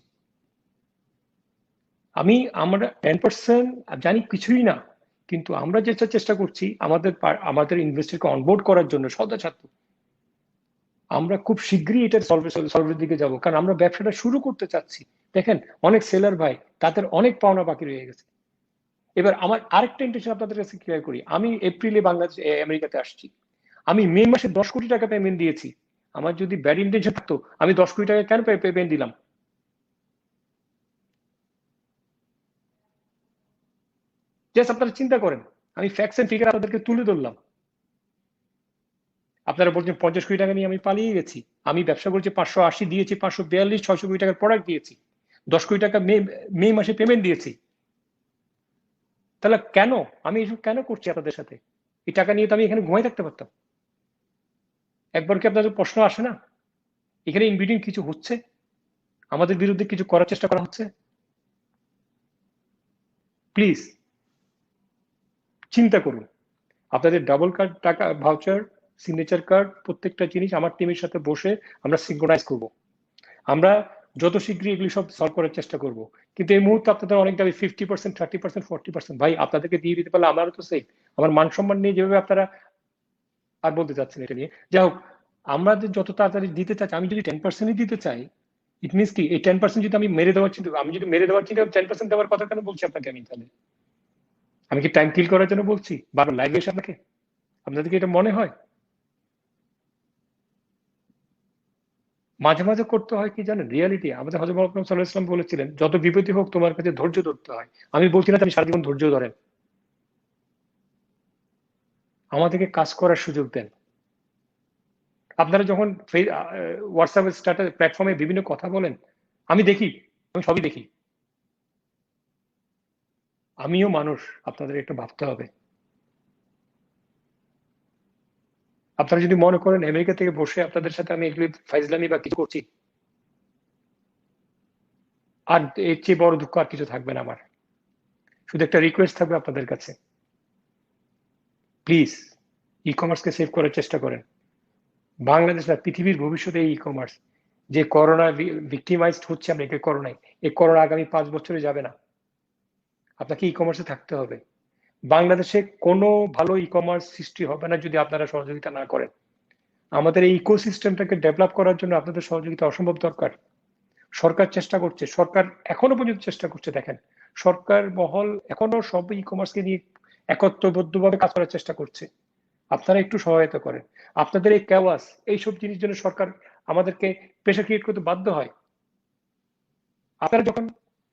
আমরা 10% জানি কিছুই না, কিন্তু আমরা যেটা চেষ্টা করছি আমাদের ইনভেস্টরকে অনবোর্ড করার জন্য সদাচার। আমরা খুব শীঘ্রই এটা সলভের দিকে যাব, কারণ আমরা ব্যবসাটা শুরু করতে চাচ্ছি। দেখেন, অনেক সেলার ভাই তাদের অনেক পাওনা বাকি রয়ে গেছে। এবার আমার আরেকটা ইন্টেনশন আপনাদের কাছে ক্লিয়ার করি। আমি এপ্রিলে আমেরিকাতে আসছি, আমি মে মাসে 10 কোটি টাকা পেমেন্ট দিয়েছি। আমার যদি ব্যাড ইন্টেনশন থাকতো আমি 10 কোটি টাকা কেন পেমেন্ট দিলাম? জাস্ট আপনারা চিন্তা করেন, আমি ফ্যাক্টস এন্ড ফিগার আপনাদেরকে তুলে ধরলাম। আপনারা বলছেন 50 কোটি টাকা নিয়ে আমি পালিয়ে গেছি। আমি ব্যবসা করছি 580 দিয়েছি, 542, 600 কোটি টাকার প্রোডাক্ট দিয়েছি, 10 কোটি টাকা মে মাসে পেমেন্ট দিয়েছি। তাহলে কেন আমি এসব কেন করছি আপনাদের সাথে? এই টাকা নিয়ে তো আমি এখানে ঘুমাই থাকতে পারতাম। একবার কি আপনাদের প্রশ্ন আসে না এখানে ইনবিটুইন কিছু হচ্ছে, আমাদের বিরুদ্ধে কিছু করার চেষ্টা করা হচ্ছে? প্লিজ চিন্তা করুন। আপনাদের ডাবল কার্ড টাকা ভাউচার, সিগনেচার কার্ড, প্রত্যেকটা জিনিস আমার টিমের সাথে বসে আমরা সিঙ্ক্রোনাইজ করব। আমরা যত শীঘ্রই এগুলি সব সলভ করার চেষ্টা করব। কিন্তু এই মুহূর্তে আপনাদের অনেক দাবি 50%, 30%, 40%। ভাই, আপনাদেরকে দিয়ে দিতে পারলে আমারও তো সেফ। আমার মান সম্মান নিয়ে যেভাবে আপনারা আর বলতে চাচ্ছেন এটা নিয়ে, যাই হোক, আমাদের যত তাড়াতাড়ি দিতে চাচ্ছি, আমি যদি 10% দিতে চাই, ইট মিনস কি এই 10% যদি আমি মেরে দেওয়ার চিন্তা, আমি যদি মেরে দেওয়ার চিন্তা 10% দেওয়ার কথা কেন বলছি আপনাকে? আমি কি টাইম কিল করার জন্য বলছি বারবার লাইভে এসে আপনাকে? আপনাদের কি এটা মনে হয়? মাঝে মাঝে করতে হয় কি জানেন, রিয়ালিটি আমাদের হযরত মুহাম্মদ সাল্লাল্লাহু আলাইহি ওয়াসাল্লাম বলেছিলেন, যত বিপত্তি হোক তোমার কাছে ধৈর্য ধরতে হয়। আমি বলছি না আপনি সারা জীবন ধৈর্য ধরেন, আমাদেরকে কাজ করার সুযোগ দেন। আপনারা যখন হোয়াটসঅ্যাপ স্ট্যাটাস প্ল্যাটফর্মে বিভিন্ন কথা বলেন, আমি দেখি, আমি সবই দেখি। আমিও মানুষ, আপনাদের একটু ভাবতে হবে। আপনারা যদি মনে করেন আমেরিকা থেকে বসে আপনাদের সাথে আমি এগুলি ফাইজলামি বা কিছু করছি, আর এর চেয়ে বড় দুঃখ আর কিছু থাকবে না আমার। শুধু একটা রিকোয়েস্ট থাকবে আপনাদের কাছে, প্লিজ ই কমার্সকে সেভ করার চেষ্টা করেন। বাংলাদেশ না, পৃথিবীর ভবিষ্যতে ই কমার্স যে করোনা ভিক্টিমাইজড হচ্ছে আমরা এই করোনায়, এই করোনা আগামী 5 বছরে যাবে না। আপনাকে ই কমার্সে থাকতে হবে। বাংলাদেশে কোনো ভালো ই কমার্স সৃষ্টি হবে না যদি আপনারা সহযোগিতা না করেন। আমাদের এই ইকোসিস্টেমটাকে ডেভেলপ করার জন্য আপনাদের সহযোগিতা অসম্ভব দরকার। সরকার চেষ্টা করছে, সরকার এখনো পর্যন্ত চেষ্টা করছে। দেখেন, সরকার মহল এখনো সব ই কমার্সকে নিয়ে একত্রবদ্ধভাবে কাজ করার চেষ্টা করছে। আপনারা একটু সহায়তা করেন। আপনাদের এই কেওয়াস, এইসব জিনিস জন্য সরকার আমাদেরকে প্রেশার ক্রিয়েট করতে বাধ্য হয়। আপনারা যখন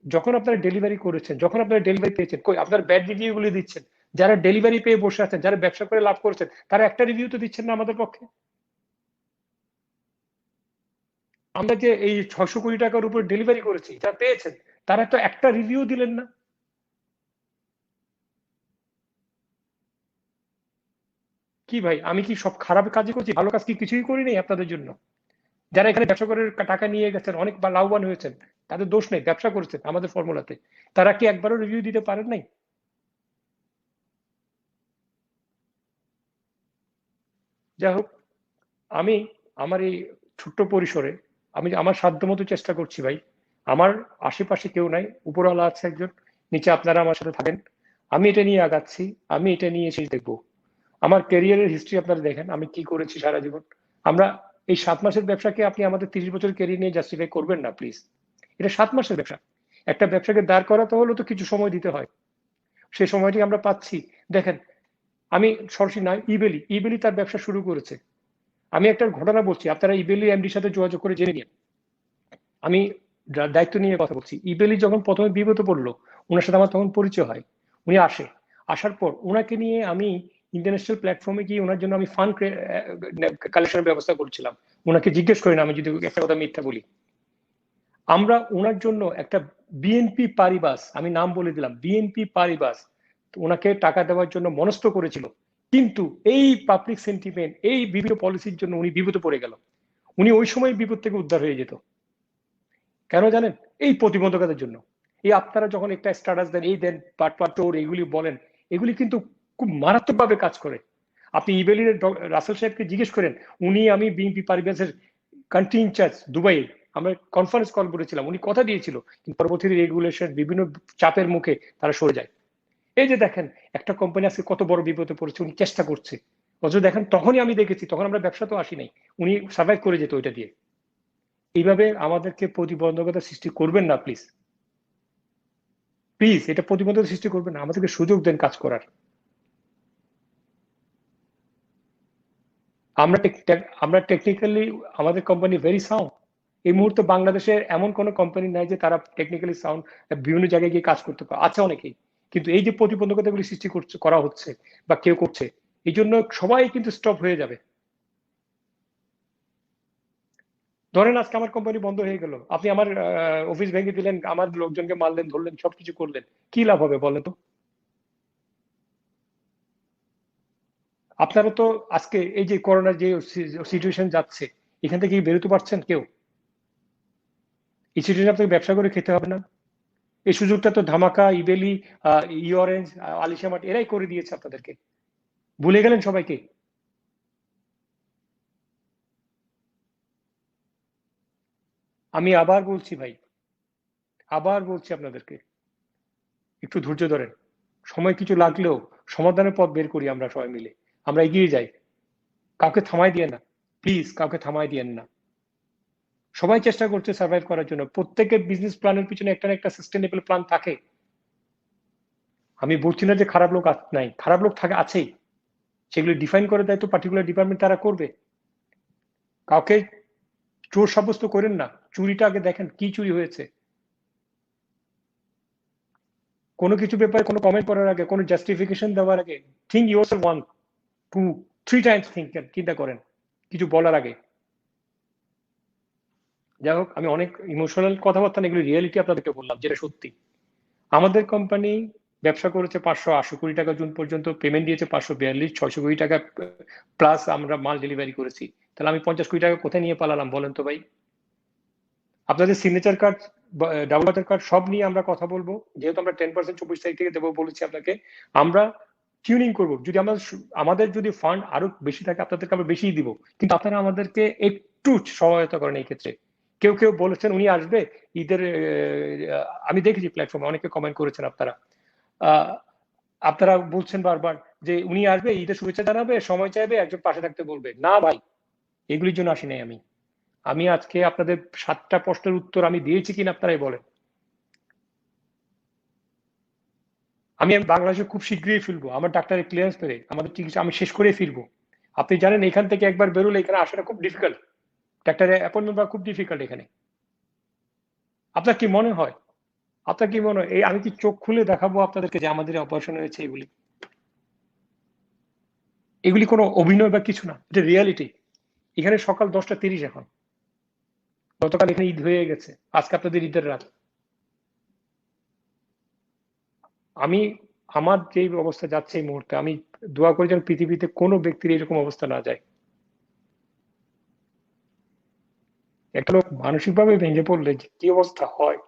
যখন আপনারা ডেলিভারি করেছেন, যখন আপনারা ডেলিভারি পেয়েছেন, কই আপনার ব্যাড রিভিউ গুলি দিচ্ছেন? যারা ডেলিভারি পেয়ে বসে আছেন, যারা ব্যবসা করে লাভ করেছেন, তারা একটা রিভিউ তো দিচ্ছেন না আমাদের পক্ষে। আমরা যে এই 600 কোটি টাকার উপর ডেলিভারি করেছি, যারা পেয়েছেন, তারা তো একটা রিভিউ দিলেন না। কি ভাই, আমি কি সব খারাপ কাজই করছি? ভালো কাজ কি কিছুই করি নাই আপনাদের জন্য? যারা এখানে ব্যবসা করে টাকা নিয়ে গেছেন, অনেক লাভবান হয়েছেন, তাদের দোষ নেই, ব্যবসা করেছেন আমাদের ফর্মুলাতে। তারা কি একবারও রিভিউ দিতে পারেন নাই? যাই হোক, আমি আমার এই ছোট্ট পরিসরে আমি আমার সাধ্যমতো চেষ্টা করছি ভাই। আমার আশেপাশে কেউ নাই, উপরওয়ালা আছে একজন, নিচে আপনারা আমার সাথে থাকেন। আমি এটা নিয়ে আগাচ্ছি, আমি এটা নিয়ে শেষ দেখবো। আমার ক্যারিয়ারের হিস্ট্রি আপনারা দেখেন, আমি কি করেছি সারা জীবন। আমরা এই 7 মাসের ব্যবসাকে আপনি আমাদের 30 বছর ক্যারিয়ার নিয়ে জাস্টিফাই করবেন না প্লিজ। এটা 7 মাসের ব্যবসা। একটা ব্যবসাকে দাঁড় করাতে হলেও তো কিছু সময় দিতে হয়, সেই সময়টি আমরা পাচ্ছি। দেখেন, আমি সরাসরি না, ইবেলি তার ব্যবসা শুরু করেছে। আমি একটা ঘটনা বলছি, আপনারা ইবেলি এমডির সাথে যোগাযোগ করে জেনে নিন। আমি দায়িত্ব নিয়ে কথা বলছি। ইবেলি যখন প্রথমে বিপদে পড়লো, ওনার সাথে আমার তখন পরিচয় হয়। উনি আসার পর ওনাকে নিয়ে আমি ইন্টারন্যাশনাল প্ল্যাটফর্মে গিয়ে ওনার জন্য আমি ফান্ড কালেকশনের ব্যবস্থা করছিলাম। ওনাকে জিজ্ঞেস করি না, আমি যদি একটা কথা মিথ্যা বলি। আমরা ওনার জন্য একটা বিএনপি পারিবাস, আমি নাম বলে দিলাম, বিএনপি পারিবাস ওনাকে টাকা দেওয়ার জন্য মনস্থ করেছিল, কিন্তু এই পাবলিক সেন্টিমেন্ট, এই বিভিন্ন পলিসির জন্য উনি বিপদে পড়ে গেল। উনি ওই সময় বিপদ থেকে উদ্ধার হয়ে যেত। কেন জানেন? এই প্রতিবন্ধকতার জন্য। এই আপনারা যখন একটা স্ট্যাটাস দেন, এই দেন, পাটপাট চোর, এগুলি বলেন, এগুলি কিন্তু খুব মারাত্মকভাবে কাজ করে। আপনি ইবেলির রাসেল সাহেবকে জিজ্ঞেস করেন, উনি, আমি বিএনপি পারিবাসের কান্ট্রি ইনচার্জ দুবাই, আমরা কনফারেন্স কল করেছিলাম, উনি কথা দিয়েছিল, কিন্তু পরবর্তীতে রেগুলেশন বিভিন্ন চাপের মুখে তারা সরে যায়। এই যে দেখেন, একটা কোম্পানি আজকে কত বড় বিপদে পড়েছে, উনি চেষ্টা করছে। অথচ দেখেন, তখনই আমি দেখেছি, তখন আমরা ব্যবসা তো আসি নাই, উনি সার্ভাইভ করে যেত ওইটা দিয়ে। এইভাবে আমাদেরকে প্রতিবন্ধকতা সৃষ্টি করবেন না প্লিজ। প্লিজ এটা প্রতিবন্ধকতা সৃষ্টি করবেন না, আমাদেরকে সুযোগ দেন কাজ করার। আমরা টেকনিক্যালি আমাদের কোম্পানি ভেরি সাউন্ড। এই মুহূর্তে বাংলাদেশে এমন কোনো কোম্পানি নাই যে তারা টেকনিক্যালি সাউন্ড, বিভিন্ন জায়গায় গিয়ে কাজ করতে পারে, আছে অনেকেই। কিন্তু এই যে প্রতিবন্ধকতাগুলি সৃষ্টি করা হচ্ছে বা কেউ করছে, এই জন্য সবাই কিন্তু স্টপ হয়ে যাবে। ধরেন আজকে আমার কোম্পানি বন্ধ হয়ে গেল, আপনি আমার অফিস ভেঙে দিলেন, আমার লোকজনকে মারলেন, ধরলেন, সবকিছু করলেন, কি লাভ হবে বলেন তো? আপনারা তো আজকে এই যে করোনার যে সিচুয়েশন যাচ্ছে, এখান থেকে কি বেরোতে পারছেন কেউ? এই সিচুয়েশন আপনাকে ব্যবসা করে খেতে হবে না? এই সুযোগটা তো ধামাকা, ইবেলি, অরেঞ্জ, আলিশা মার্ট এরাই করে দিয়েছে আপনাদেরকে। ভুলে গেলেন সবাইকে? আমি আবার বলছি ভাই, আবার বলছি আপনাদেরকে, একটু ধৈর্য ধরেন। সময় কিছু লাগলেও সমাধানের পথ বের করি আমরা সবাই মিলে, আমরা এগিয়ে যাই। কাউকে থামাই দিয়ে না, প্লিজ কাউকে থামাই দিয়েন না। সবাই চেষ্টা করছে সার্ভাইভ করার জন্য, প্রত্যেকের বিজনেস প্ল্যানের পিছনে একটা না একটা সাস্টেনেবল প্ল্যান থাকে। আমি বলছি না যে খারাপ লোক নাই, খারাপ লোক থাকে, আছেই। সেগুলো ডিফাইন করে দেয় তো পার্টিকুলার ডিপার্টমেন্ট, তারা করবে। কাউকে চোর সাব্যস্ত করেন না, চুরিটা আগে দেখেন কি চুরি হয়েছে। কোনো কিছু ব্যাপারে কোনো কমেন্ট করার আগে, কোনো জাস্টিফিকেশন দেওয়ার আগে, থিঙ্ক ইউরসেলফ 1 2 3 টাইমস, চিন্তা করেন কিছু বলার আগে। যাই হোক, আমি অনেক ইমোশনাল কথাবার্তা না, এগুলো রিয়েলিটি আপনাদেরকে বললাম, যেটা সত্যি। আমাদের কোম্পানি ব্যবসা করেছে 580 কোটি টাকা, জুন পর্যন্ত পেমেন্ট দিয়েছে 542, 600 কোটি টাকা প্লাস আমরা মাল ডেলিভারি করেছি। তাহলে আমি 50 কোটি টাকা কোথায় নিয়ে পালালাম বলেন তো ভাই? আপনাদের সিগনেচার কার্ড, ডাবল বাজার কার্ড সব নিয়ে আমরা কথা বলবো, যেহেতু আমরা 10% 24 তারিখ থেকে দেবো বলেছি আপনাকে। আমরা টিউনিং করবো, যদি আমাদের যদি ফান্ড আরো বেশি থাকে আপনাদেরকে আমরা বেশিই দিব, কিন্তু আপনারা আমাদেরকে একটু সহায়তা করেন এই ক্ষেত্রে। কেউ কেউ বলেছেন উনি আসবে ঈদের, আমি দেখেছি প্ল্যাটফর্মে অনেকে কমেন্ট করেছেন আপনারা, আপনারা বলছেন বারবার যে উনি আসবে, ঈদের শুভেচ্ছা জানাবে, সময় চাইবে, একজন পাশে থাকতে বলবে। না ভাই, এগুলির জন্য আসি নাই আমি। আমি আজকে আপনাদের 7টা প্রশ্নের উত্তর আমি দিয়েছি কিনা আপনারাই বলেন। আমি বাংলাদেশে খুব শীঘ্রই ফিরবো, আমার ডাক্তারের ক্লিয়ারেন্স পেয়ে আমাদের চিকিৎসা আমি শেষ করে ফিরবো। আপনি জানেন এখান থেকে একবার বেরোলে এখানে আসাটা খুব ডিফিকাল্ট, ডাক্তারের অ্যাপয়েন্টমেন্ট পাওয়া খুব ডিফিকাল্ট এখানে। আপনার কি মনে হয়, আপনার কি মনে হয় এই আমি কি চোখ খুলে দেখাবো আপনাদেরকে যে আমাদের অপারেশন হয়েছে? এগুলি এগুলি কোনো অভিনয় বা কিছু না, এটা রিয়ালিটি। এখানে সকাল 10টা 30 এখন, গতকাল এখানে ঈদ হয়ে গেছে, আজকে আপনাদের ঈদের রাত। আমি আমার যে অবস্থা যাচ্ছে এই মুহূর্তে, আমি দোয়া করি যেন পৃথিবীতে কোনো ব্যক্তির এরকম অবস্থা না যায়। একটা লোক মানসিকভাবে ভেঙে পড়লে যে কি অবস্থা হয়।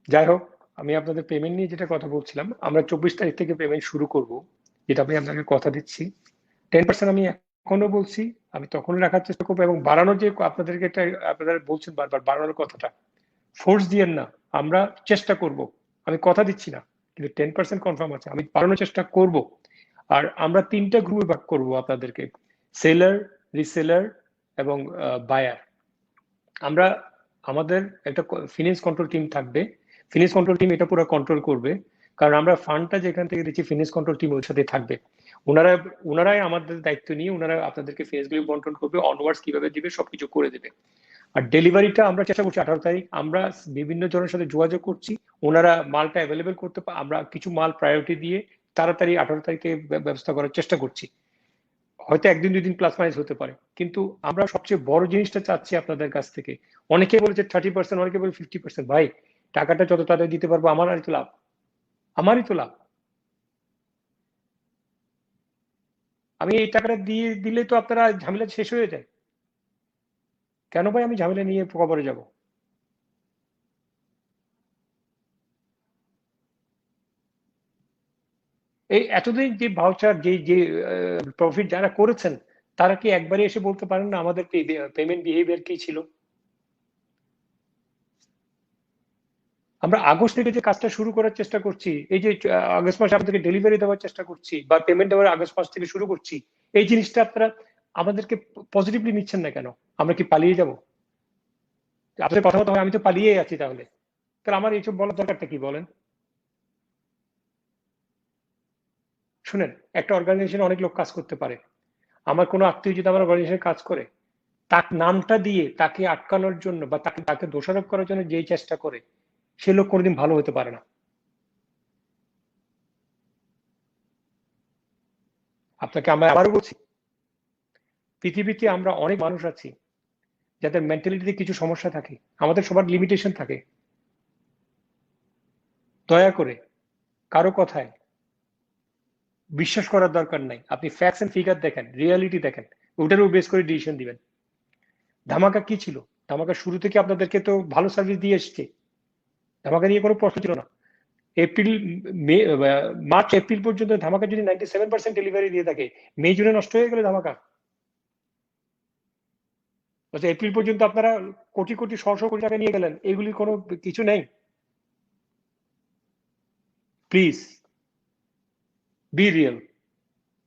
যাই হোক, আমি আপনাদের পেমেন্ট নিয়ে যেটা কথা বলছিলাম, আমরা 24 তারিখ থেকে পেমেন্ট শুরু করব, যেটা আমি আপনাকে কথা দিচ্ছি। 10% আমি এখনো বলছি, আমি তখনও রাখার চেষ্টা করবো, এবং বাড়ানোর যে আপনাদেরকে একটা, আপনারা বলছেন বারবার বাড়ানোর কথাটা, ফোর্স দিয়েন না, আমরা চেষ্টা করব। আমি কথা দিচ্ছি না, কিন্তু 10% কনফার্ম আছে, আমি বাড়ানোর চেষ্টা করব। আর আমরা 3টা গ্রুপে ভাগ করব আপনাদেরকে, সেলার, রিসেলার এবং বায়ার। আমরা আমাদের একটা ফিনান্স কন্ট্রোল টিম থাকবে, ফিনান্স কন্ট্রোল টিম এটা পুরো কন্ট্রোল করবে, কারণ আমরা ফান্ডটা যেখান থেকে দিচ্ছি ফিনান্স কন্ট্রোল টিম ওর সাথে থাকবে। ওনারা ওনারাই আমাদের দায়িত্ব নিয়ে ওনারা আপনাদেরকে ফিনান্সগুলো বন্টন করবে, অনওয়ার্ডস কিভাবে দিবে সবকিছু করে দেবে। আর ডেলিভারিটা আমরা চেষ্টা করছি 18 তারিখ, আমরা বিভিন্ন জনের সাথে যোগাযোগ করছি, ওনারা মালটা অ্যাভেলেবেল করতে আমরা কিছু মাল প্রায়োরিটি দিয়ে তাড়াতাড়ি 18 তারিখে ব্যবস্থা করার চেষ্টা করছি। হয়তো একদিন 2 দিন প্লাস মাইনাস হতে পারে, কিন্তু আমরা সবচেয়ে বড় জিনিসটা চাচ্ছি আপনাদের কাছ থেকে। অনেকে বলেছে 30%, অনেকে বলে 50%। ভাই, টাকাটা যত তাড়াতাড়ি দিতে পারবো আমারই তো লাভ, আমারই তো লাভ। আমি এই টাকাটা দিয়ে দিলে তো আপনারা ঝামেলা শেষ হয়ে যায়। কেন ভাই আমি ঝামেলা নিয়ে কবরে যাব? এই এতদিন যে ভাউচার যে প্রফিট যারা করেছেন, তারা কি একবারে এসে বলতে পারেন না আমাদের পেমেন্ট বিহেভিয়ার কি ছিল? আমরা আগস্ট থেকে যে কাজটা শুরু করার চেষ্টা করছি, এই যে আগস্ট মাসে আপনাদেরকে ডেলিভারি দেওয়ার চেষ্টা করছি বা পেমেন্ট দেওয়ার আগস্ট মাস থেকে শুরু করছি, এই জিনিসটা আপনারা আমাদেরকে পজিটিভলি নিচ্ছেন না কেন? আমরা কি পালিয়ে যাব? আপনাদের কথা মতো আমি তো পালিয়ে আছি তাহলে। তাহলে আমার এইসব বলার দরকারটা কি বলেন? শুনেন, একটা অর্গানাইজেশনে অনেক লোক কাজ করতে পারে। আমার কোনো আত্মীয় যদি আমার অর্গানাইজেশনে কাজ করে, তার নামটা দিয়ে তাকে আটকানোর জন্য বা তাকে তাকে দোষারোপ করার জন্য যেই চেষ্টা করে, সে লোক কোনোদিন ভালো হতে পারে না। আপনাকে আমরা আবারও বলছি, পৃথিবীতে আমরা অনেক মানুষ আছি যাদের মেন্টালিটিতে কিছু সমস্যা থাকে। আমাদের সবার লিমিটেশন থাকে। দয়া করে কারো কথায় বিশ্বাস করার দরকার নাই। আপনি ফ্যাক্টস এন্ড ফিগার দেখেন, রিয়ালিটি দেখেন, ওটার উপর বেস করে ডিসিশন দিবেন। ধামাকা কি ছিল? ধামাকা শুরু থেকে আপনাদেরকে তো ভালো সার্ভিস দিয়ে এসছে। ধামাকা নিয়ে কোনো প্রশ্ন ছিল না। এপ্রিল, মে, মার্চ এপ্রিল পর্যন্ত ধামাকা যদি 97% ডেলিভারি দিয়ে থাকে, মে জুনে নষ্ট হয়ে গেলে ধামাকা। এপ্রিল পর্যন্ত আপনারা কোটি কোটি শত কোটি টাকা নিয়ে গেলেন, এগুলি কোনো কিছু নেই। প্লিজ বি রিয়েল,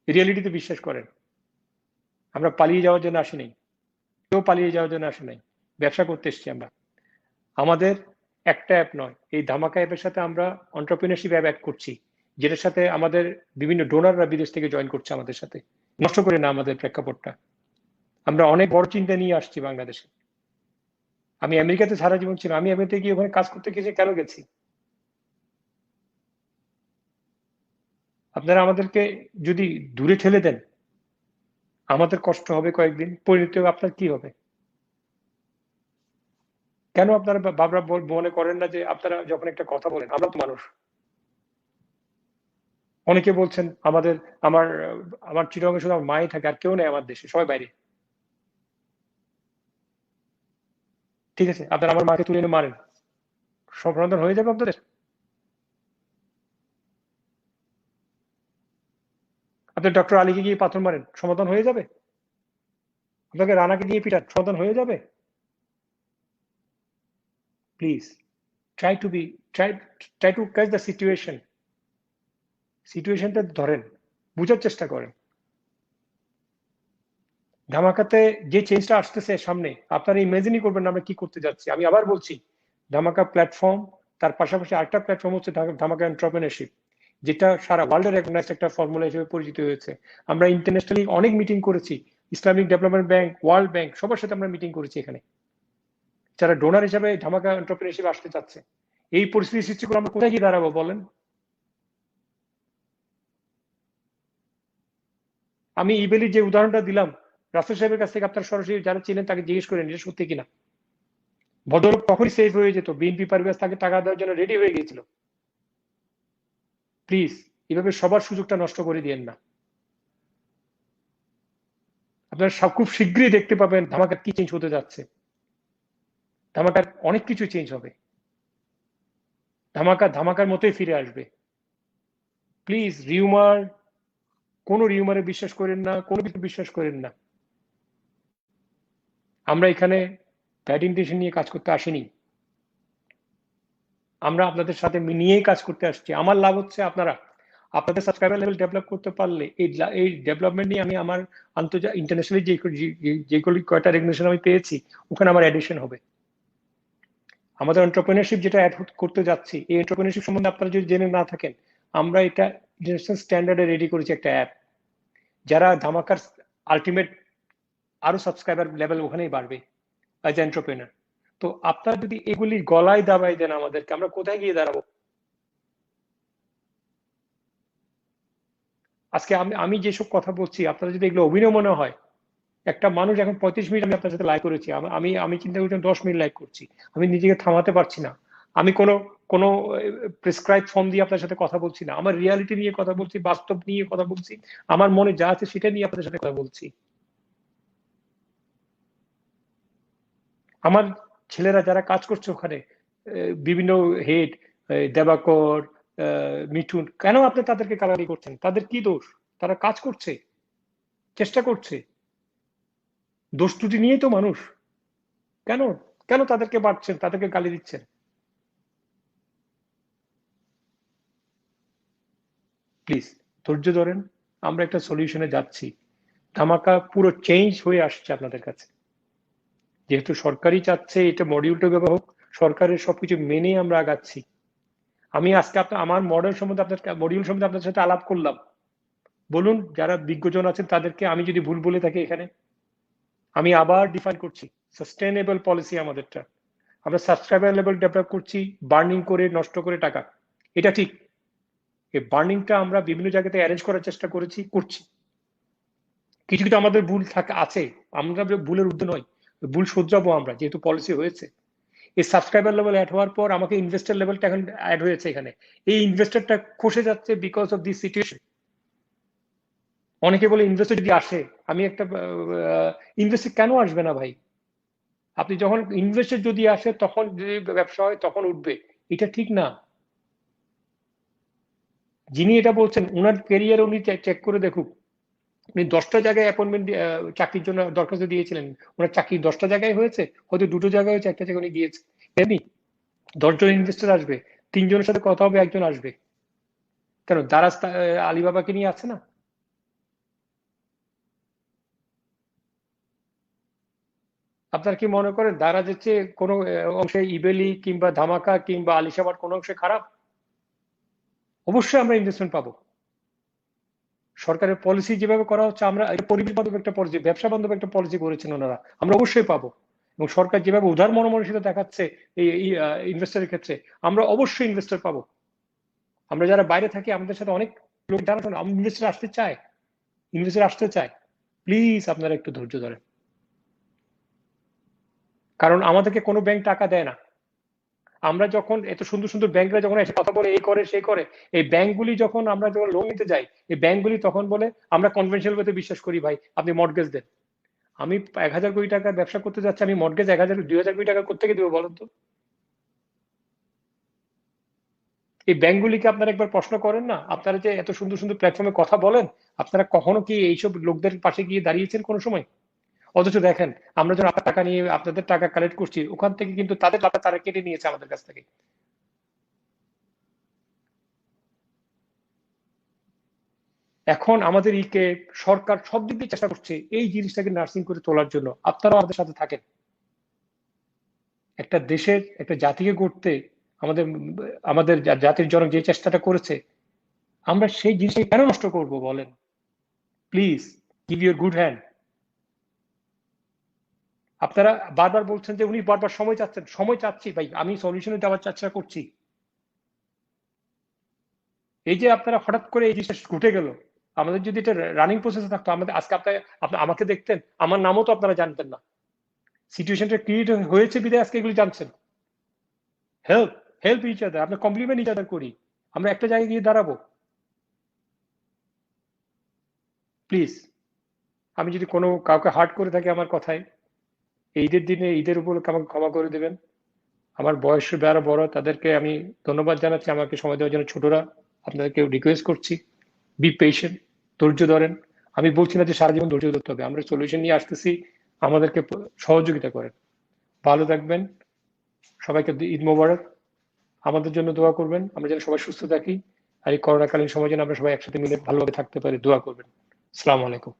রিয়েলিটিতে বিশ্বাস করেন। আমরা পালিয়ে যাওয়ার জন্য আসি নাই, কেউ পালিয়ে যাওয়ার জন্য আসে নাই। ব্যবসা করতে এসছি আমরা। আমাদের একটা অ্যাপ নয়, এই ধামাকা অ্যাপের সাথে আমরা এন্টারপ্রেনারশিপ অ্যাপ অ্যাড করছি, যেটার সাথে আমাদের বিভিন্ন ডোনাররা বিদেশ থেকে জয়েন করছে আমাদের সাথে। নষ্ট করে না আমাদের প্রেক্ষাপটটা। আমরা অনেক বড় চিন্তা নিয়ে আসছি বাংলাদেশে। আমি আমেরিকাতে সারা জীবন ছিলাম, আমি আমেরিকাতে গিয়ে ওখানে কাজ করতে গেছি, কেন গেছি? আপনারা আমাদেরকে যদি দূরে ঠেলে দেন, আমাদের কষ্ট হবে কয়েকদিন, পরিণতি আপনার কি হবে? কেন আপনারা বারবার মনে করেন না যে আপনারা যখন একটা কথা বলেন, আমরা তো মানুষ। অনেকে বলছেন আমাদের, আমার আমার চিটাগাংয়ে শুধু আমার মাই থাকে, আর কেউ নেই আমার দেশে, সবাই বাইরে। ঠিক আছে, আপনারা আমার মাকে তুলে এনে মারেন, সমাধান হয়ে যাবে আপনাদের? আপনি ডক্টর আলীকে গিয়ে পাথর মারেন, সমাধান হয়ে যাবে? আপনাকে রানাকে দিয়ে পিটান, সমাধান হয়ে যাবে? Please try to be, try try to catch the situation. সিচুয়েশনটা ধরেন, বুঝার চেষ্টা করেন। ধামাকাতে যে চেঞ্জটা আসতেছে সামনে, আপনারা ইমাজিনই করবেন না আমরা কি করতে যাচ্ছি। আমি আবার বলছি, ধামাকা প্ল্যাটফর্ম, তার পাশাপাশি আরেকটা প্ল্যাটফর্ম হচ্ছে ধামাকা এন্টারপ্রেনারশিপ, যেটা সারা ওয়ার্ল্ডে রেকগনাইজড একটা ফর্মুলা হিসেবে পরিচিত হয়েছে। আমরা ইন্টারন্যাশনালি অনেক মিটিং করেছি, Islamic development bank, world bank, সবার সাথে আমরা মিটিং করেছি এখানে, যারা ডোনার হিসেবে ধামাকা এন্টারপ্রেনারশিপ আসতে চাচ্ছে। এই পরিস্থিতি সৃষ্টি করে আমরা কোথায় গিয়ে দাঁড়াবো বলেন? আমি ইবেলির যে উদাহরণটা দিলাম, রাসেল সাহেবের কাছ থেকে আপনারা সরাসরি যারা চিনেন তাকে জিজ্ঞেস করেন এটা সত্যি কিনা। ভদ্রলোক তখনই সেফ হয়ে যেত, বিএনপি পারভেজ তাকে টাকা দেওয়ার জন্য রেডি হয়ে গিয়েছিল। প্লিজ এভাবে সবার সুযোগটা নষ্ট করে দিয়েন না। আপনারা সব খুব শীঘ্রই দেখতে পাবেন ধামাকার কি চেঞ্জ হতে যাচ্ছে। ধামাকার অনেক কিছু চেঞ্জ হবে। ধামাকা ধামাকার মতোই ফিরে আসবে। প্লিজ রিউমার, কোনো রিউমারে বিশ্বাস করেন না, কোনো কিছু বিশ্বাস করেন না। আমরা এখানে ব্যাড ইন্টেনশন নিয়ে কাজ করতে আসিনি। আমরা আপনাদের সাথে নিয়েই কাজ করতে আসছি। আমার লাভ হচ্ছে আপনারা, আপনাদের সাবস্ক্রাইবার লেভেল ডেভেলপ করতে পারলে এই ডেভেলপমেন্ট নিয়ে আমি আমার আন্তর্জাতিক ইন্টারন্যাশনালি যেগুলি কয়টা রেগুলেশন আমি পেয়েছি, ওখানে আমার অ্যাডিশন হবে। আমাদের এন্টারপ্রেনারশিপ যেটা অ্যাড করতে যাচ্ছি, এই এন্টারপ্রেনারশিপ সম্বন্ধে আপনারা যদি জেনে না থাকেন, আমরা এটা ইন্টারন্যাশনাল স্ট্যান্ডার্ডে রেডি করেছি একটা অ্যাপ, যারা ধামাকার আলটিমেট আরো সাবস্ক্রাইবার লেভেল ওখানেই বাড়বে অ্যাজ এন্টারপ্রেনার। তো আপনারা যদি এগুলি গলায় দাবাই দেন আমাদেরকে, আমরা কোথায় গিয়ে দাঁড়াবো? আজকে আমি যেসব কথা বলছি আপনারা যদি এগুলো অভিনয় মনে হয়, একটা মানুষ এখন 35 মিনিট আমি আপনার সাথে লাইভ করেছি, আমি আমি চিন্তা করছি 10 মিনিট লাইভ করছি, আমি নিজেকে থামাতে পারছি না। আমি কোনো প্রেসক্রাইব ফর্ম দিয়ে আপনার সাথে কথা বলছি না, আমার রিয়ালিটি নিয়ে কথা বলছি, বাস্তব নিয়ে কথা বলছি, আমার মনে যা আছে সেটা নিয়ে আপনাদের সাথে কথা বলছি। আমার ছেলেরা যারা কাজ করছে ওখানে, বিভিন্ন হেড, দেবাকর, মিঠুন, কেন আপনি তাদেরকে গালাগালি করছেন? তাদের কি দোষ? তারা কাজ করছে, চেষ্টা করছে, দোষ ত্রুটি নিয়েই তো মানুষ। কেন কেন তাদেরকে মারছেন, তাদেরকে গালি দিচ্ছেন? প্লিজ ধৈর্য ধরেন, আমরা একটা সলিউশনে যাচ্ছি। ধামাকা পুরো চেঞ্জ হয়ে আসছে আপনাদের কাছে। যেহেতু সরকারই চাচ্ছে এটা মডিউল টু ভাবে হোক, সরকারের সবকিছু মেনে আমরা আগাচ্ছি। আমি আজকে আমার মডেল সম্বন্ধে মডিউল সম্বন্ধে আপনার সাথে আলাপ করলাম। বলুন যারা বিজ্ঞজন আছেন তাদেরকে আমি যদি ভুল বলে থাকি এখানে, আমি আবার ডিফাইন করছি সাস্টেনেবল পলিসি আমাদেরটা। আমরা সাবস্ক্রাইবার লেভেল ডেভেলপ করছি বার্নিং করে, নষ্ট করে টাকা, এটা ঠিক। এই বার্নিংটা আমরা বিভিন্ন জায়গাতে অ্যারেঞ্জ করার চেষ্টা করছি। কিছু কিছু আমাদের ভুল আছে, আমরা ভুলের ঊর্ধ্বে নয়, ভুল শুধরাবো আমরা, যেহেতু পলিসি হয়েছে। এই সাবস্ক্রাইবার লেভেল অ্যাড হওয়ার পর আমাকে ইনভেস্টর লেভেলটা এখন অ্যাড হয়েছে এখানে। এই ইনভেস্টরটা খসে যাচ্ছে বিকজ অফ দিস সিচুয়েশন। অনেকে বলে ইনভেস্টর যদি আসে, আমি একটা ইনভেস্টর কেন আসবে না ভাই? আপনি যখন ইনভেস্টর যদি আসে তখন যদি ব্যবসা হয় তখন উঠবে, এটা ঠিক না। যিনি এটা বলছেন ওনার ক্যারিয়ার উনি চেক করে দেখুক। উনি 10টা জায়গায় অ্যাপয়েন্টমেন্ট চাকরির জন্য দরখাস্ত দিয়েছিলেন, ওনার চাকরি 10টা জায়গায় হয়েছে, হয়তো 2টো জায়গায় হয়েছে, একটা জায়গায় উনি গিয়েছে। এমনি 10 জন ইনভেস্টর আসবে, 3 জনের সাথে কথা হবে, একজন আসবে। কেন দারাজ আলিবাবাকে নিয়ে আছে না? আপনার কি মনে করেন দারাজের চেয়ে কোনো অংশে ইবেলি কিংবা ধামাকা কিংবা আলিশাবার কোনো অংশে খারাপ? অবশ্যই আমরা ইনভেস্টমেন্ট পাবো। সরকারের পলিসি যেভাবে করা হচ্ছে, আমরা পরিবেশ বান্ধব একটা পলিসি, ব্যবসা বান্ধব একটা পলিসি করেছেন ওনারা, আমরা অবশ্যই পাবো। এবং সরকার যেভাবে উদার মনোমানসিকতা দেখাচ্ছে এই ইনভেস্টরের ক্ষেত্রে, আমরা অবশ্যই ইনভেস্টর পাবো। আমরা যারা বাইরে থাকি আমাদের সাথে অনেক লোক যারা ইনভেস্টর আসতে চায়, প্লিজ আপনারা একটু ধৈর্য ধরেন। কারণ আমাদেরকে কোনো ব্যাংক টাকা দেয় না। আমরা যখন এত সুন্দর সুন্দর ব্যাংকরা যখন এসে কথা বলে, এই করে সেই করে, এই ব্যাংকগুলি যখন আমরা যখন লোন নিতে যাই, এই ব্যাংকগুলি তখন বলে আমরা কনভেনশনাল ওয়েতে বিশ্বাস করি ভাই, আপনি মর্টগেজ দেন। আমি 1000 কোটি টাকার ব্যবসা করতে যাচ্ছি, আমি মর্টগেজ 2000 কোটি টাকা কোত্থেকে দেবো বলুন তো? এই ব্যাংকগুলিকে আপনারা একবার প্রশ্ন করেন না, আপনারা যে এত সুন্দর সুন্দর প্ল্যাটফর্মে কথা বলেন, আপনারা কখনো কি এইসব লোকদের পাশে গিয়ে দাঁড়িয়েছেন কোনো সময়? অথচ দেখেন, আমরা যখন আপনার টাকা নিয়ে আপনাদের টাকা কালেক্ট করছি, ওখান থেকে কিন্তু তাদের টাকা তারা কেটে নিয়েছে আমাদের কাছ থেকে। এখন আমাদের সরকার সব দিক দিয়ে চেষ্টা করছে এই জিনিসটাকে নার্সিং করে তোলার জন্য। আপনারাও আমাদের সাথে থাকেন। একটা দেশের, একটা জাতিকে গড়তে আমাদের আমাদের জাতির জনক যে চেষ্টাটা করেছে, আমরা সেই জিনিসটাকে কেন নষ্ট করব বলেন? Please give your good hand. আপনারা বারবার বলছেন যে উনি বারবার সময় চাচ্ছেন, সময় চাচ্ছি ভাই, আমি সলিউশনে দেওয়ার চেষ্টা করছি। এই যে আপনারা হঠাৎ করে এই জিনিসটা ঘটে গেল, আমাদের যদি এটা রানিং প্রসেসে থাকতো, আমাদের আজকে আপনি আমাকে দেখতেন, আমার নামও তো আপনারা জানতেন না। সিচুয়েশনটা ক্রিয়েট হয়েছে বিধায় আজকে এগুলি জানছেন। হেল্প হেল্প ইচ আদার, আমরা কমপ্লিমেন্ট ইচ আদার করি, আমরা একটা জায়গায় গিয়ে দাঁড়াবো। প্লিজ, আমি যদি কোনো কাউকে হার্ট করে থাকি আমার কথায়, ঈদের দিনে, ঈদের উপলক্ষে আমাকে ক্ষমা করে দেবেন। আমার বয়স যারা বড় তাদেরকে আমি ধন্যবাদ জানাচ্ছি আমাকে সময় দেওয়ার জন্য। ছোটরা আপনাদেরকে রিকোয়েস্ট করছি, বি পেশেন্ট, ধৈর্য ধরেন। আমি বলছি না যে সারা জীবন ধৈর্য ধরতে হবে, আমরা সলিউশন নিয়ে আসতেছি, আমাদেরকে সহযোগিতা করেন। ভালো থাকবেন, সবাইকে ঈদ মোবারক। আমাদের জন্য দোয়া করবেন, আমরা যেন সবাই সুস্থ থাকি, আর এই করোনাকালীন সময় যেন আমরা সবাই একসাথে মিলে ভালোভাবে থাকতে পারি, দোয়া করবেন। আসসালামু আলাইকুম।